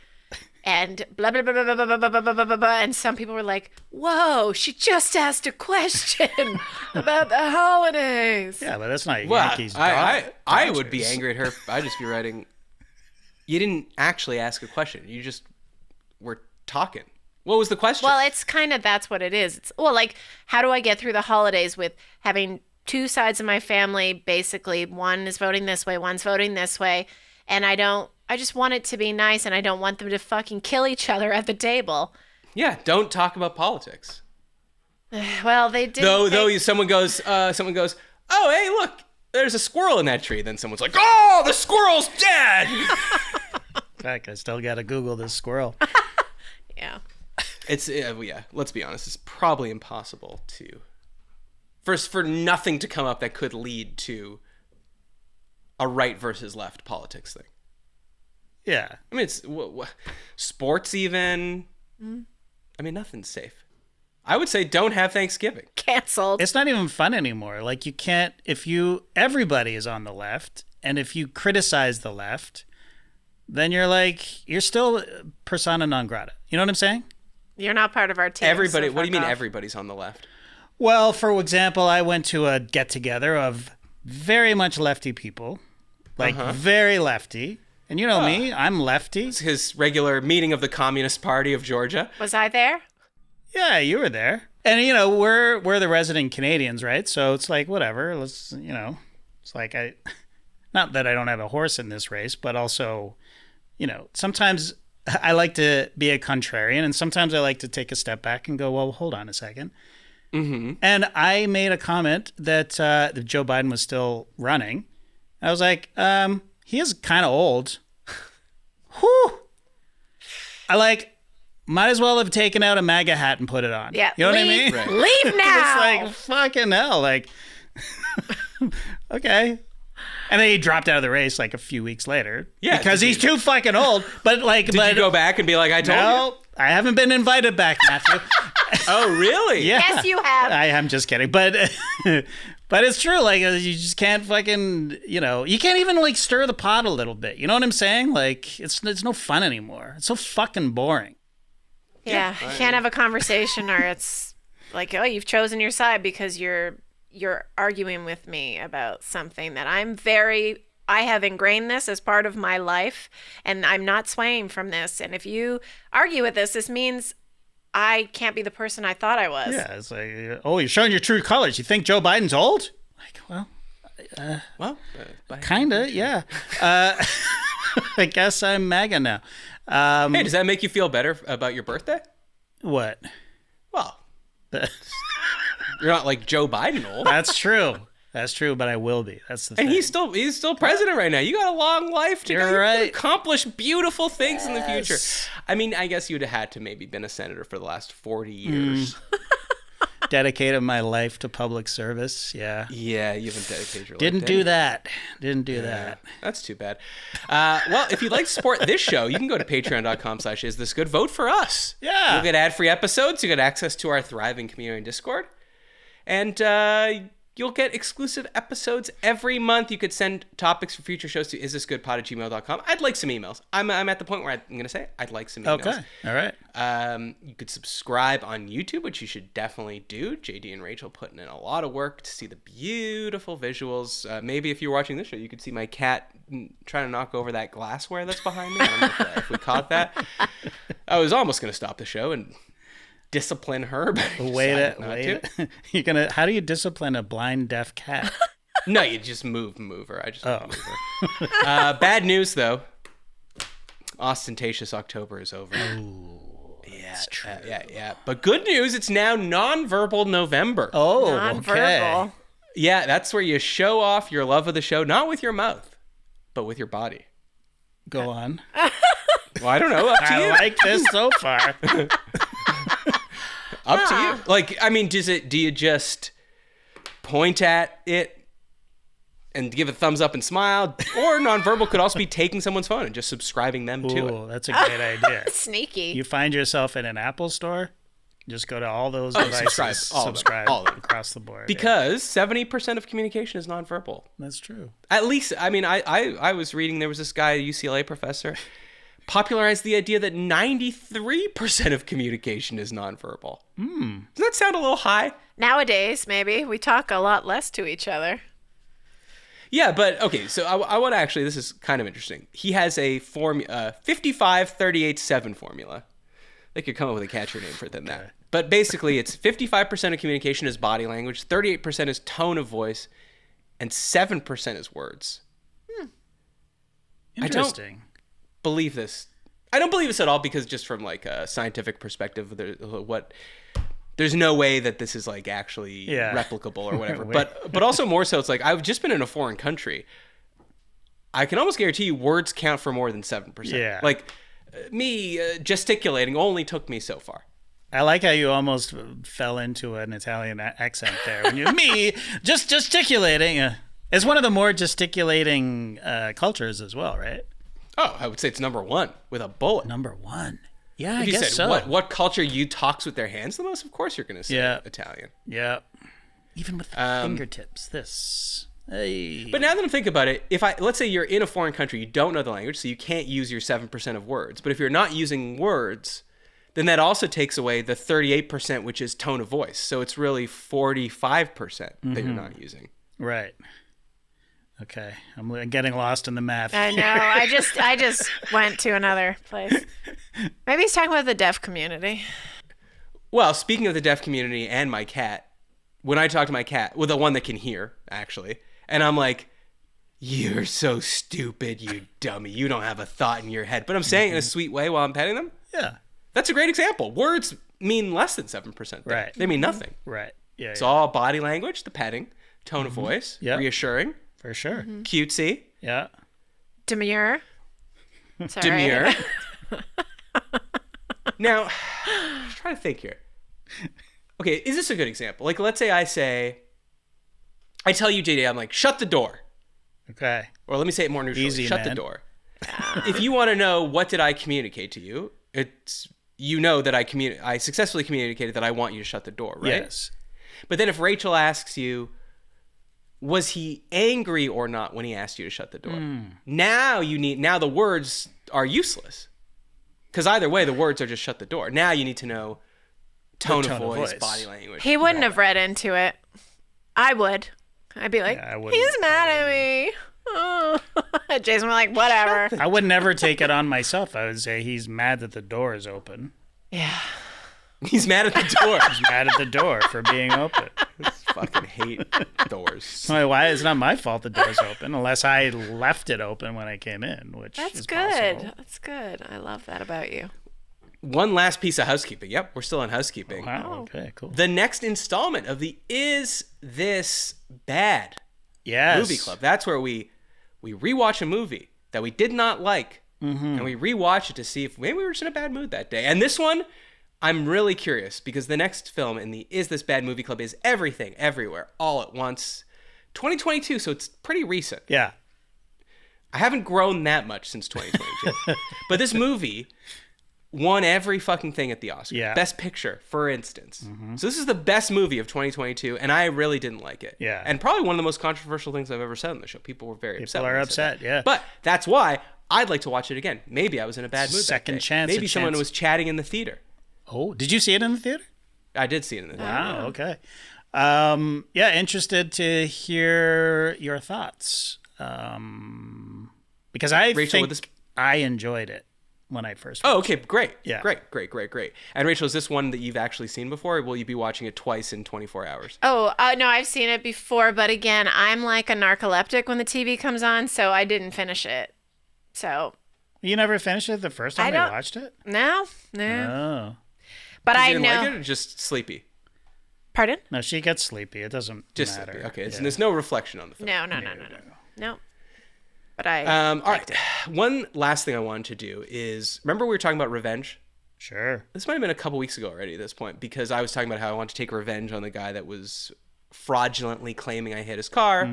And blah, blah, blah, blah, blah, blah, blah, blah, blah, blah, blah. And some people were like, whoa, she just asked a question about the holidays. Yeah, but that's not Yankees. I would be angry at her. I'd just be writing, you didn't actually ask a question. You just were talking. What was the question? Well, it's kind of, that's what it is. It's, like, how do I get through the holidays with having two sides of my family, basically, one is voting this way, one's voting this way, and I just want it to be nice, and I don't want them to fucking kill each other at the table. Yeah, don't talk about politics. Well, they did. Though someone goes, oh, hey, look, there's a squirrel in that tree. Then someone's like, oh, the squirrel's dead. In fact, I still got to Google this squirrel. Yeah. It's, let's be honest, it's probably impossible for nothing to come up that could lead to a right versus left politics thing. Yeah. I mean, it's sports even. I mean, nothing's safe. I would say don't have Thanksgiving. Canceled. It's not even fun anymore. Like, you can't, everybody is on the left, and if you criticize the left, then you're still persona non grata. You know what I'm saying? You're not part of our team. Everybody, so what do you mean off. everybody's on the left? Well, for example, I went to a get-together of very much lefty people, very lefty. And you know me, I'm lefty. It's his regular meeting of the Communist Party of Georgia. Was I there? Yeah, you were there. And, we're the resident Canadians, right? So it's like, whatever. Let's, it's like not that I don't have a horse in this race, but also, sometimes I like to be a contrarian, and sometimes I like to take a step back and go, well, hold on a second. Mm-hmm. And I made a comment that Joe Biden was still running. I was like, he is kind of old. Whew. might as well have taken out a MAGA hat and put it on. Yeah. You know what I leave, mean? Right. Leave now. It's like, fucking hell. Like, okay. And then he dropped out of the race like a few weeks later. Yeah, Because he's too fucking old. But like, Did you go back and be like, I told you? no, I haven't been invited back, Matthew. Oh, really? Yeah. Yes, you have. I am just kidding. But but it's true. Like, you just can't fucking, you can't even like stir the pot a little bit. You know what I'm saying? Like, it's no fun anymore. It's so fucking boring. Yeah, you can't have a conversation, or it's like, oh, you've chosen your side because you're arguing with me about something that I have ingrained this as part of my life, and I'm not swaying from this. And if you argue with this means I can't be the person I thought I was. Yeah, it's like, oh, you're showing your true colors. You think Joe Biden's old? Like, well, kinda, yeah. I guess I'm MAGA now. Hey, does that make you feel better about your birthday? What? Well, you're not like Joe Biden old. That's true. That's true, but I will be. That's the thing. And he's still president right now. You got a long life to go. You're You right. can accomplish beautiful things in the future. Yes. I mean, I guess you'd have had to maybe been a senator for the last 40 years. dedicated my life to public service. Yeah. Yeah, you haven't dedicated your life. Didn't to do anything. that. Didn't do that. That's too bad. Well, if you'd like to support this show, you can go to patreon.com/isthisgood. Vote for us. Yeah. You'll get ad-free episodes. You get access to our thriving community in Discord. And you'll get exclusive episodes every month. You could send topics for future shows to isthisgoodpod@gmail.com. I'd like some emails. I'm at the point where I'm going to say I'd like some emails. Okay. All right. You could subscribe on YouTube, which you should definitely do. JD and Rachel putting in a lot of work to see the beautiful visuals. Maybe if you're watching this show, you could see my cat trying to knock over that glassware that's behind me. I don't know if we caught that. I was almost going to stop the show and discipline her, but I decided not to. You're gonna. How do you discipline a blind deaf cat? No, you just move her. I just move her. Bad news though. Ostentatious October is over. Ooh, Yeah, that's true. yeah. But good news, it's now nonverbal November. Oh, Non-verbal. okay. Yeah, that's where you show off your love of the show, not with your mouth, but with your body. Go on. Well, I don't know. Up to I you. like this so far. Up to you. Like, I mean, do you just point at it and give a thumbs up and smile? Or nonverbal could also be taking someone's phone and just subscribing them to it. Ooh, that's a great idea. Sneaky. You find yourself in an Apple store, just go to all those devices, subscribe. All of them. subscribe All of them. across the board. Because 70% of communication is nonverbal. That's true. At least, I mean, I was reading, there was this guy, a UCLA professor, popularized the idea that 93% of communication is nonverbal. Does that sound a little high? Nowadays, maybe we talk a lot less to each other. Yeah, but okay, so I want to actually, this is kind of interesting. He has a 55-38-7 formula. They could come up with a catchier name for it than that. But basically, it's 55% of communication is body language, 38% is tone of voice, and 7% is words. Interesting. Believe this. I don't believe this at all because just from like a scientific perspective, there's no way that this is like actually replicable or whatever. but also more so, it's like I've just been in a foreign country. I can almost guarantee you words count for more than 7%. Yeah. Like me gesticulating only took me so far. I like how you almost fell into an Italian accent there. When you me just gesticulating. It's one of the more gesticulating cultures as well, right? Oh, I would say it's number one with a bullet. Number one. Yeah, I If you guess said so. what culture you talks with their hands the most, of course you're going to say Italian. Yeah. Even with the fingertips. This. Hey. But now that I'm thinking about it, let's say you're in a foreign country, you don't know the language, so you can't use your 7% of words. But if you're not using words, then that also takes away the 38%, which is tone of voice. So it's really 45% that you're not using. Right. Okay. I'm getting lost in the math. I know. I just went to another place. Maybe he's talking about the deaf community. Well, speaking of the deaf community and my cat, when I talk to my cat, well, the one that can hear, actually, and I'm like, you're so stupid, you dummy. You don't have a thought in your head. But I'm saying it in a sweet way while I'm petting them. Yeah. That's a great example. Words mean less than 7%. There. Right. They mean nothing. Right. Yeah. It's all body language, the petting, tone of voice, Yeah. reassuring, for sure. cutesy, Demure. Sorry. demure. Now, I'm trying to think here. Okay, is this a good example? Like, let's say I tell you, JD, I'm like, shut the door. Okay. Or let me say it more neutrally. Easy, shut the man. door. If you want to know what did I communicate to you, it's you know that I successfully communicated that I want you to shut the door, right? Yes. But then if Rachel asks you, was he angry or not when he asked you to shut the door? Now the words are useless. Because either way, the words are just shut the door. Now you need to know tone of voice, body language. He wouldn't have read into it. I would. I'd be like, Yeah, I wouldn't. he's mad at me. Oh. Jason would be like, whatever. I would never take it on myself. I would say he's mad that the door is open. Yeah. He's mad at the door. He's mad at the door for being open. Fucking hate doors. Why? It's not my fault the door's open unless I left it open when I came in, which That's is good. possible. That's good. I love that about you. One last piece of housekeeping. Yep, we're still on housekeeping. Wow. Okay. Cool. The next installment of the Is This Bad Yes. Movie Club. That's where we rewatch a movie that we did not like, and we rewatch it to see if maybe we were just in a bad mood that day. And this one, I'm really curious because the next film in the Is This Bad Movie Club is Everything, Everywhere, All at Once, 2022. So it's pretty recent. Yeah. I haven't grown that much since 2022, but this movie won every fucking thing at the Oscars. Yeah. Best Picture, for instance. So this is the best movie of 2022, and I really didn't like it. Yeah. And probably one of the most controversial things I've ever said on the show. People were very upset. People are when I said upset, that. yeah. But that's why I'd like to watch it again. Maybe I was in a bad mood. Second that day. chance, Maybe a someone chance. was chatting in the theater. Oh, did you see it in the theater? I did see it in the theater. Wow. Okay. Yeah. Interested to hear your thoughts. Because I Rachel, think with this- I enjoyed it when I first. Oh, okay, great. Yeah. Great. And Rachel, is this one that you've actually seen before, or will you be watching it twice in 24 hours? Oh, no, I've seen it before, but again, I'm like a narcoleptic when the TV comes on, so I didn't finish it. So, You never finished it the first time I you don't- watched it? no. Oh. But You I didn't know. like it, or just sleepy? Pardon? No, she gets sleepy. It doesn't Just matter. sleepy. Okay, Yeah. there's no reflection on the film. No. But I. All right. One last thing I wanted to do is remember we were talking about revenge. Sure. This might have been a couple weeks ago already at this point because I was talking about how I want to take revenge on the guy that was fraudulently claiming I hit his car,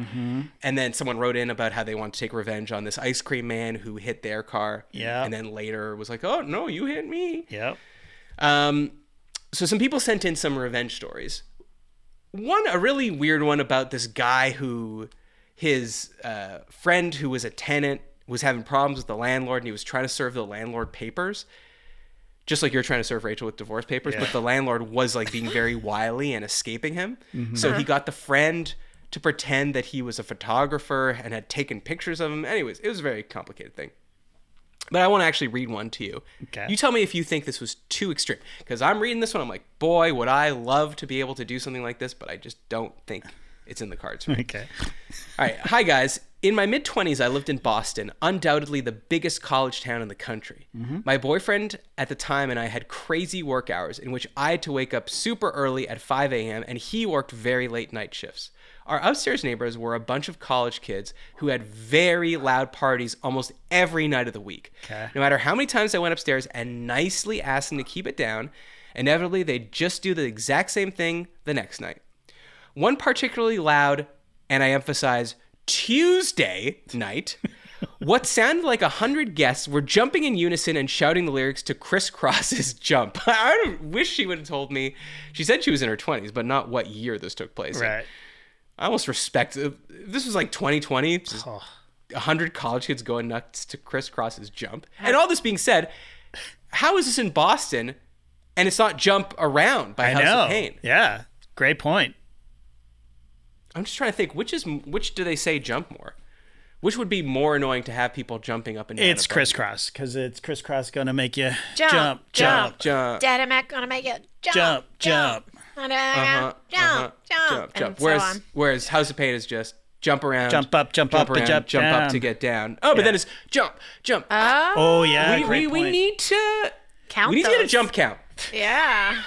and then someone wrote in about how they want to take revenge on this ice cream man who hit their car. Yeah. And then later was like, "Oh no, you hit me." Yep. So some people sent in some revenge stories. A really weird one about this guy who his friend who was a tenant was having problems with the landlord and he was trying to serve the landlord papers, just like you're trying to serve Rachel with divorce papers, but the landlord was like being very wily and escaping him. So he got the friend to pretend that he was a photographer and had taken pictures of him. Anyways, it was a very complicated thing. But I want to actually read one to you. Okay. You tell me if you think this was too extreme. Because I'm reading this one, I'm like, boy, would I love to be able to do something like this, but I just don't think it's in the cards for me. Okay. All right. Hi, guys. In my mid-20s, I lived in Boston, undoubtedly the biggest college town in the country. My boyfriend at the time and I had crazy work hours in which I had to wake up super early at 5 a.m. and he worked very late night shifts. Our upstairs neighbors were a bunch of college kids who had very loud parties almost every night of the week. Okay. No matter how many times I went upstairs and nicely asked them to keep it down, inevitably they'd just do the exact same thing the next night. One particularly loud, and I emphasize Tuesday night, what sounded like 100 guests were jumping in unison and shouting the lyrics to Criss Cross's Jump. I wish she would have told me. She said she was in her 20s, but not what year this took place in. Right. I almost respect if this was like 2020. Just Oh. 100 college kids going nuts to Criss Cross's Jump. And all this being said, how is this in Boston and it's not Jump Around by I House know. of Pain? Yeah. Great point. I'm just trying to think, which do they say jump more? Which would be more annoying to have people jumping up and down? It's above you? crisscross because it's crisscross going to make you Jump, jump, jump, Jump. Daddy Mac gonna make it jump, jump, jump. jump, Jump. and so on. Whereas House of Pain is just jump around, Jump up, jump up, around, jump jump down. up to get down. Oh, but then it's jump. Oh yeah. we great point. need to Count we need to get a those. jump count. Yeah.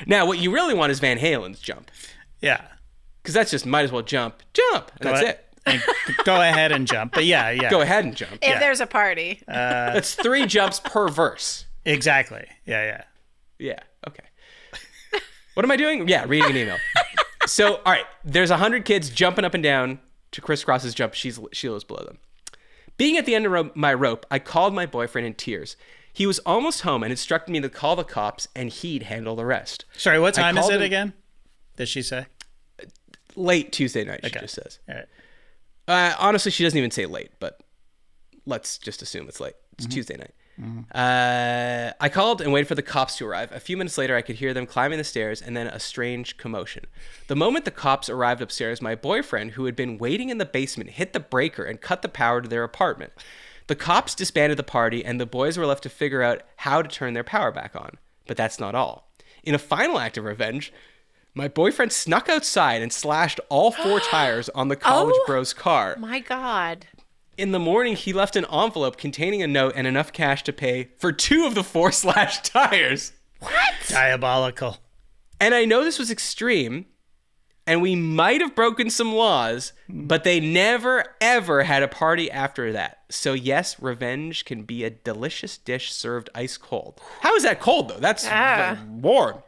Now, what you really want is Van Halen's Jump, Yeah. because that's just might as well jump, and that's ahead. it. And go ahead and jump. But yeah. Go ahead and jump. If there's a party. That's 3 jumps per verse. Exactly. Yeah. Yeah. Okay. What am I doing? Yeah, reading an email. So, all right, there's 100 kids jumping up and down to crisscross's jump. Sheila's below them. Being at the end of my rope, I called my boyfriend in tears. He was almost home and instructed me to call the cops, and he'd handle the rest. Sorry, what time is called it him- again? Did she say? Late Tuesday night, she Okay. just says. All right. Honestly, she doesn't even say late, but let's just assume it's late. It's Tuesday night. I called and waited for the cops to arrive. A few minutes later, I could hear them climbing the stairs and then a strange commotion. The moment the cops arrived upstairs, my boyfriend, who had been waiting in the basement, hit the breaker and cut the power to their apartment. The cops disbanded the party, and the boys were left to figure out how to turn their power back on. But that's not all. In a final act of revenge, my boyfriend snuck outside and slashed all 4 tires on the college bro's car. My God. In the morning, he left an envelope containing a note and enough cash to pay for 2 of the 4 slashed tires. Diabolical. And I know this was extreme, and we might have broken some laws, but they never, ever had a party after that. So yes, revenge can be a delicious dish served ice cold. How is that cold, though? That's warm.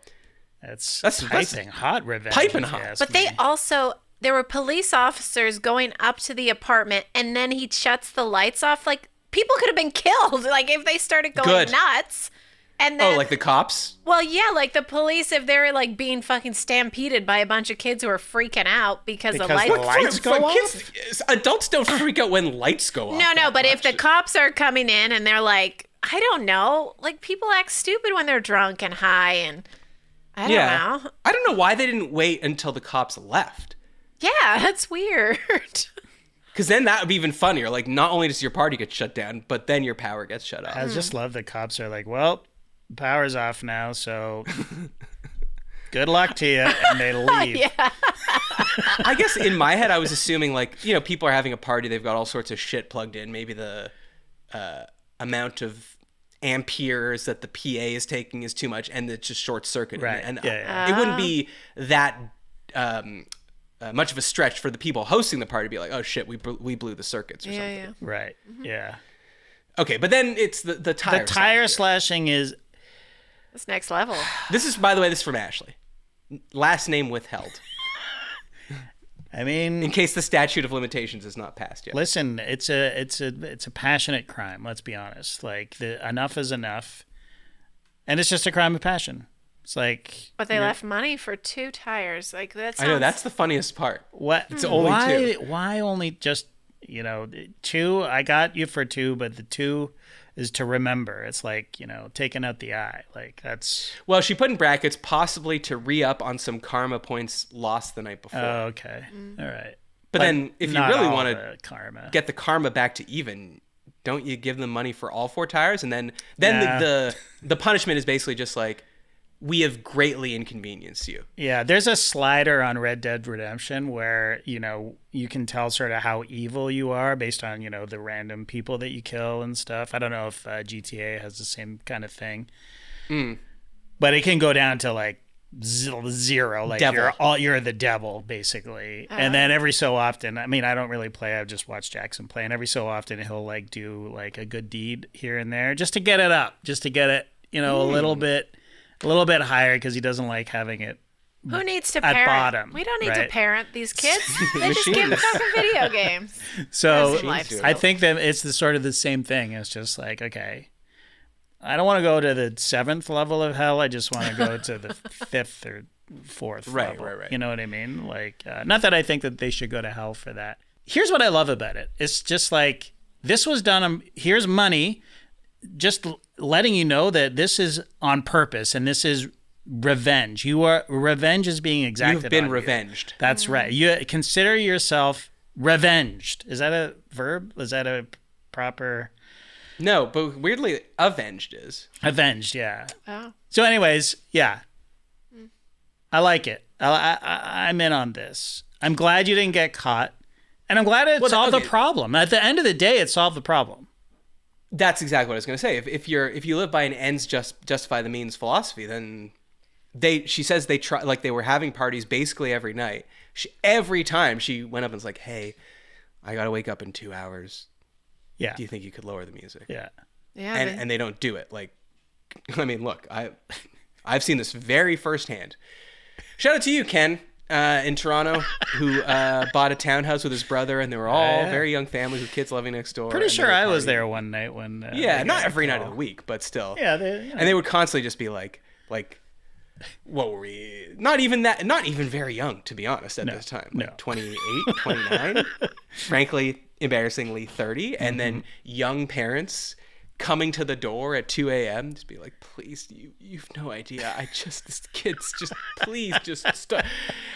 That's That's piping hot revenge. piping if you hot. ask But they me. also, there were police officers going up to the apartment, and then he shuts the lights off. Like, people could have been killed, like, if they started going Good. nuts. And then, Oh, like the cops? well, yeah, like the police, if they're like being fucking stampeded by a bunch of kids who are freaking out because the Because lights. the lights go off? Adults don't freak out when lights go off. No, but if the much. cops are coming in and they're like, I don't know, like people act stupid when they're drunk and high, and I don't know. I don't know why they didn't wait until the cops left. Yeah, that's weird. Because then that would be even funnier. Like, not only does your party get shut down, but then your power gets shut off. I just love the cops are like, well, power's off now, so good luck to you, and they leave. Yeah. I guess in my head, I was assuming, like, you know, people are having a party. They've got all sorts of shit plugged in. Maybe the amount of amperes that the PA is taking is too much, and it's just short circuit. Right. And Yeah. it wouldn't be that much of a stretch for the people hosting the party to be like, oh, shit, we blew the circuits or something. Yeah. Right. Yeah. Okay, but then it's the tire. The tire slash. slashing is That's next level. This is, by the way, this is from Ashley. Last name withheld. I mean, In case the statute of limitations is not passed yet. listen, it's a passionate crime, let's be honest. Like enough is enough. And it's just a crime of passion. It's like But they left money for 2 tires. Like that I know, sounds- that's the funniest part. what It's only why 2. why only just, 2? I got you for 2, but the 2 is to remember. It's like, taking out the I. Like that's Well, she put in brackets, possibly to re-up on some karma points lost the night before. okay. All right. but then if you Not really all want to the karma. get the karma back to even, don't you give them money for all 4 tires? And then Yeah. the punishment is basically just like, we have greatly inconvenienced you. Yeah, there's a slider on Red Dead Redemption where, you can tell sort of how evil you are based on, the random people that you kill and stuff. I don't know if GTA has the same kind of thing. But it can go down to like 0, like Devil. you're the devil basically. And then every so often, I mean, I don't really play, I've just watched Jackson play, and every so often he'll like do like a good deed here and there just to get it up, just to get it, a little bit higher, because he doesn't like having it. Who needs to at parent? bottom, We don't need to right? parent these kids. They just give them fucking video games. So That's life I skill. think that it's the sort of the same thing. It's just like, okay, I don't want to go to the 7th level of hell. I just want to go to the 5th or 4th Right, level. right. You know what I mean? Like, not that I think that they should go to hell for that. Here's what I love about it. It's just like, this was done. Here's money. Just letting you know that this is on purpose, and this is revenge. Revenge is being exacted. You've been on you. revenged. That's right. You consider yourself revenged. Is that a verb? Is that a proper? No, but weirdly, avenged is. Avenged, yeah. Oh. So, anyways, yeah. I like it. I'm in on this. I'm glad you didn't get caught, and I'm glad it solved the okay. problem. At the end of the day, it solved the problem. That's exactly what I was going to say. If you live by an ends justify the means philosophy, then she says they try, like they were having parties basically every night. Every time she went up and was like, "Hey, I got to wake up in 2 hours. Yeah. Do you think you could lower the music?" Yeah. Yeah. And they don't do it. Like I mean, look, I've seen this very firsthand. Shout out to you, Ken, in Toronto, who bought a townhouse with his brother, and they were all very young families with kids living next door. Pretty and sure they were I was partying. there one night when. Yeah, they not got a every night call. of the week, but still. Yeah, And they would constantly just be like, what were we? Not even very young, to be honest, at this time. no. 28, 29, frankly, embarrassingly 30. And then young parents coming to the door at 2 a.m. just be like, please, you've no idea. This kid's just, please just stop.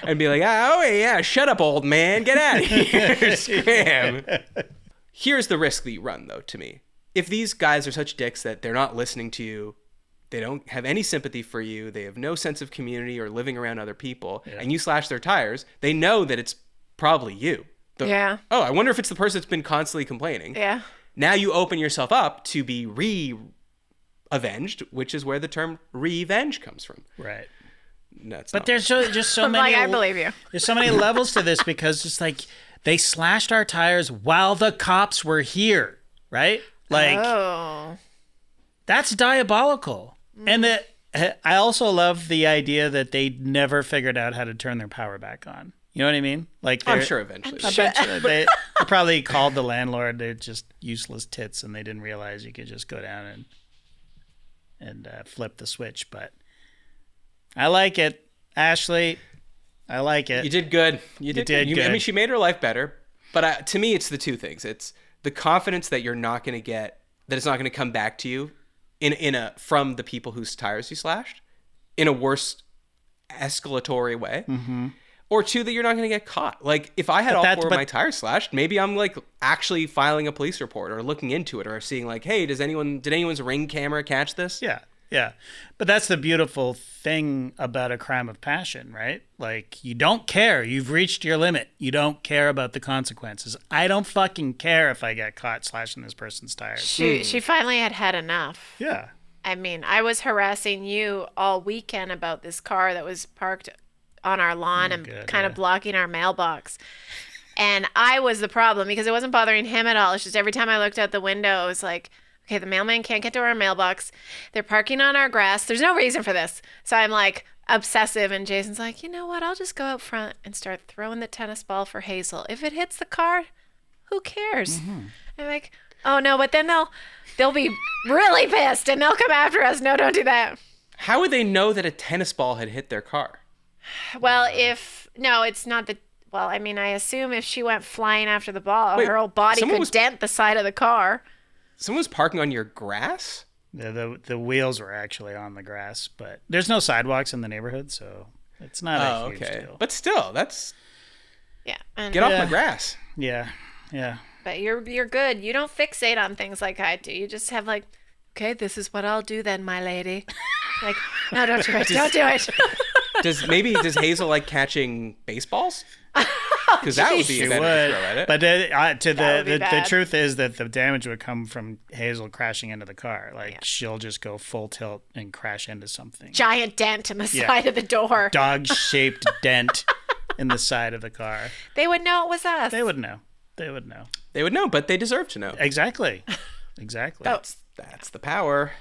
And be like, oh, yeah, shut up, old man. Get out of here. Scram. Here's the risk that you run, though, to me. If these guys are such dicks that they're not listening to you, they don't have any sympathy for you, they have no sense of community or living around other people, and you slash their tires, they know that it's probably you. Yeah. Oh, I wonder if it's the person that's been constantly complaining. Yeah. Now you open yourself up to be re-avenged, which is where the term revenge comes from. Right. That's But not- there's just so I'm many. like, I believe you. There's so many levels to this because just like they slashed our tires while the cops were here, right? Like Oh. that's diabolical. And I also love the idea that they never figured out how to turn their power back on. You know what I mean? Like I'm they're- sure eventually. Eventually, they probably called the landlord. They're just useless tits, and they didn't realize you could just go down and flip the switch. But I like it, Ashley. I like it. You did good. You did did good. I good. mean, she made her life better. But to me, it's the two things. It's the confidence that you're not going to get, that it's not going to come back to you from the people whose tires you slashed in a worse escalatory way. Mm-hmm. Or two, that you're not going to get caught. Like, if I had all four of my tires slashed, maybe I'm like actually filing a police report or looking into it or seeing like, hey, did anyone's Ring camera catch this? Yeah. Yeah. But that's the beautiful thing about a crime of passion, right? Like, you don't care. You've reached your limit. You don't care about the consequences. I don't fucking care if I get caught slashing this person's tires. She finally had enough. Yeah. I mean, I was harassing you all weekend about this car that was parked on our lawn and good, kind of blocking our mailbox. And I was the problem because it wasn't bothering him at all. It's just every time I looked out the window, it was like, okay, the mailman can't get to our mailbox. They're parking on our grass. There's no reason for this. So I'm like obsessive. And Jason's like, you know what? I'll just go out front and start throwing the tennis ball for Hazel. If it hits the car, who cares? I'm like, oh no, but then they'll be really pissed and they'll come after us. No, don't do that. How would they know that a tennis ball had hit their car? Well, it's not the. Well, I mean, I assume if she went flying after the ball, Wait, her whole body someone could was- dent the side of the car. Someone's parking on your grass? The wheels were actually on the grass, but there's no sidewalks in the neighborhood, so it's not a huge deal. But still, that's Yeah. And, get off Yeah. my grass. Yeah. Yeah. But you're good. You don't fixate on things like I do. You just have like, okay, this is what I'll do then, my lady. Like, no, don't do it. Don't do it. Does Hazel like catching baseballs? Because that would be She better would, to throw at it. but would be the bad. truth is that the damage would come from Hazel crashing into the car. Like she'll just go full tilt and crash into something. Giant dent in the side of the door. Dog-shaped dent in the side of the car. They would know it was us. They would know. They would know. They would know, but they deserve to know. Exactly. Exactly. Oh. That's the power.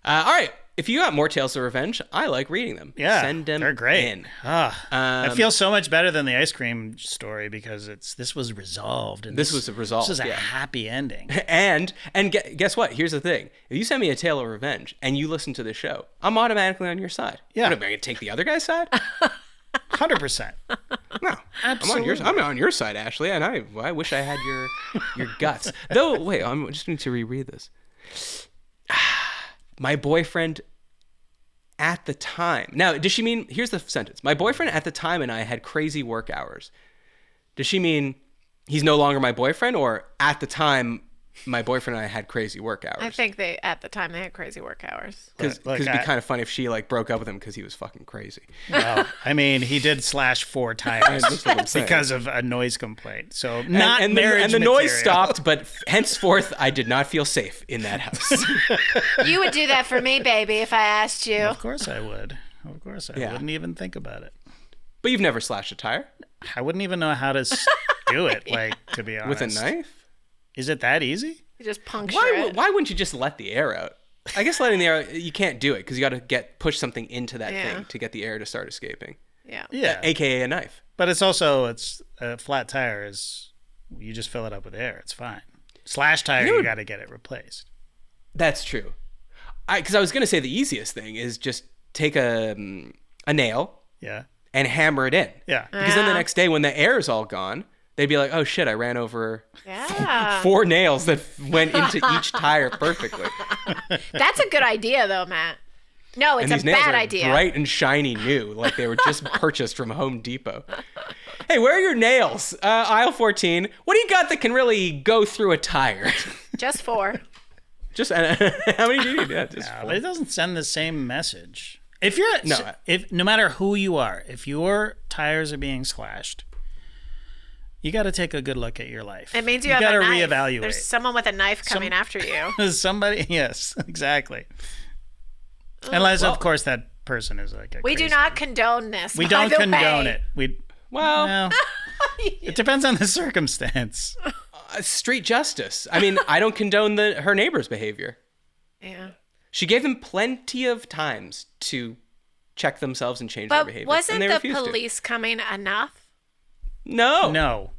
All right. If you got more tales of revenge, I like reading them. Yeah, Send them they're great. in. It feels so much better than the ice cream story because this was resolved. And This was resolved, This is a yeah. happy ending. And guess what? Here's the thing. If you send me a tale of revenge and you listen to the show, I'm automatically on your side. Yeah. What, am I going to take the other guy's side? 100%. No. Absolutely. I'm on your side, Ashley, and I wish I had your guts. Though, wait, I'm just going to reread this. My boyfriend at the time. Now, does she mean, here's the sentence. My boyfriend at the time and I had crazy work hours. Does she mean he's no longer my boyfriend, or at the time my boyfriend and I had crazy work hours? I think at the time they had crazy work hours. Because Look, it'd be I- kind of funny if she like broke up with him because he was fucking crazy. Well, I mean, he did slash 4 tires That's what I'm saying. because of a noise complaint. So not and marriage the noise material. stopped, but henceforth I did not feel safe in that house. You would do that for me, baby, if I asked you. Of course I would. Of course I Yeah. wouldn't even think about it. But you've never slashed a tire I wouldn't even know how to do it, like, to be honest. with a knife? Is it that easy? You just puncture Why it. wouldn't you just let the air out? I guess letting the air, you can't do it because you got to push something into that Yeah. thing to get the air to start escaping. Yeah. Yeah. AKA a knife. But it's a flat tire is, you just fill it up with air. It's fine. Slash tire, you got to get it replaced. That's true. Because I was going to say the easiest thing is just take a nail Yeah. and hammer it in. Yeah. Because then the next day when the air is all gone, they'd be like, oh shit, I ran over Yeah. 4 nails that went into each tire perfectly. That's a good idea, though, Matt. No, it's And these a nails bad are idea. bright and shiny new, like they were just purchased from Home Depot. Hey, where are your nails? Aisle 14. What do you got that can really go through a tire? Just 4. Just how many do you need? Yeah, just Yeah, 4. but it doesn't send the same message. If you're No. no matter who you are, if your tires are being slashed, you got to take a good look at your life. It means you have got to a knife. reevaluate. There's someone with a knife coming after you. Somebody, yes, exactly. Unless, of course, that person is like a We do crazy- not condone this. We by don't the condone way. it. Well, Well, it depends on the circumstance. street justice. I mean, I don't condone her neighbor's behavior. Yeah. She gave them plenty of times to check themselves and change their But behavior. wasn't and they the refused police coming enough? to. No. No.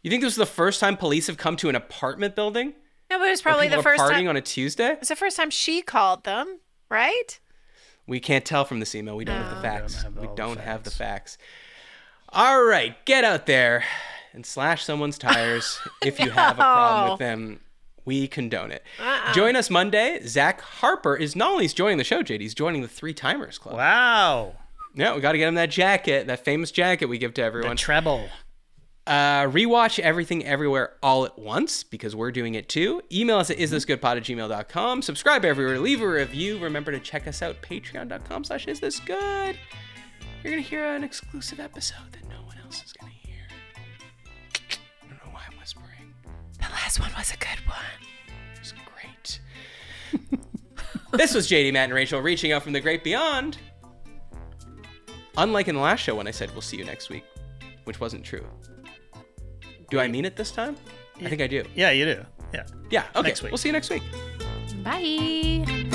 You think this was the first time police have come to an apartment building? No, but it was Where probably the people are first partying time. on a Tuesday? It was the first time she called them, right? We can't tell from this email. We don't have the facts. have We all the don't have the facts. All right, get out there and slash someone's tires if you have a problem with them. We condone it. Join us Monday. Zach Harper is not only is joining the show, JD, he's joining the 3 Timers Club. Wow. Yeah, we got to get him that jacket, that famous jacket we give to The everyone. treble. Rewatch Everything Everywhere All at Once because we're doing it too. Email us at isthisgoodpod@gmail.com. Subscribe everywhere. Leave a review. Remember to check us out. Patreon.com/isthisgood. You're going to hear an exclusive episode that no one else is going to hear. I don't know why I'm whispering. The last one was a good one. It was great. This was JD, Matt, and Rachel reaching out from the great beyond. Unlike in the last show when I said we'll see you next week, which wasn't true. Do I mean it this time? I think I do. Yeah, you do. Yeah. Yeah, okay. Next week. We'll see you next week. Bye.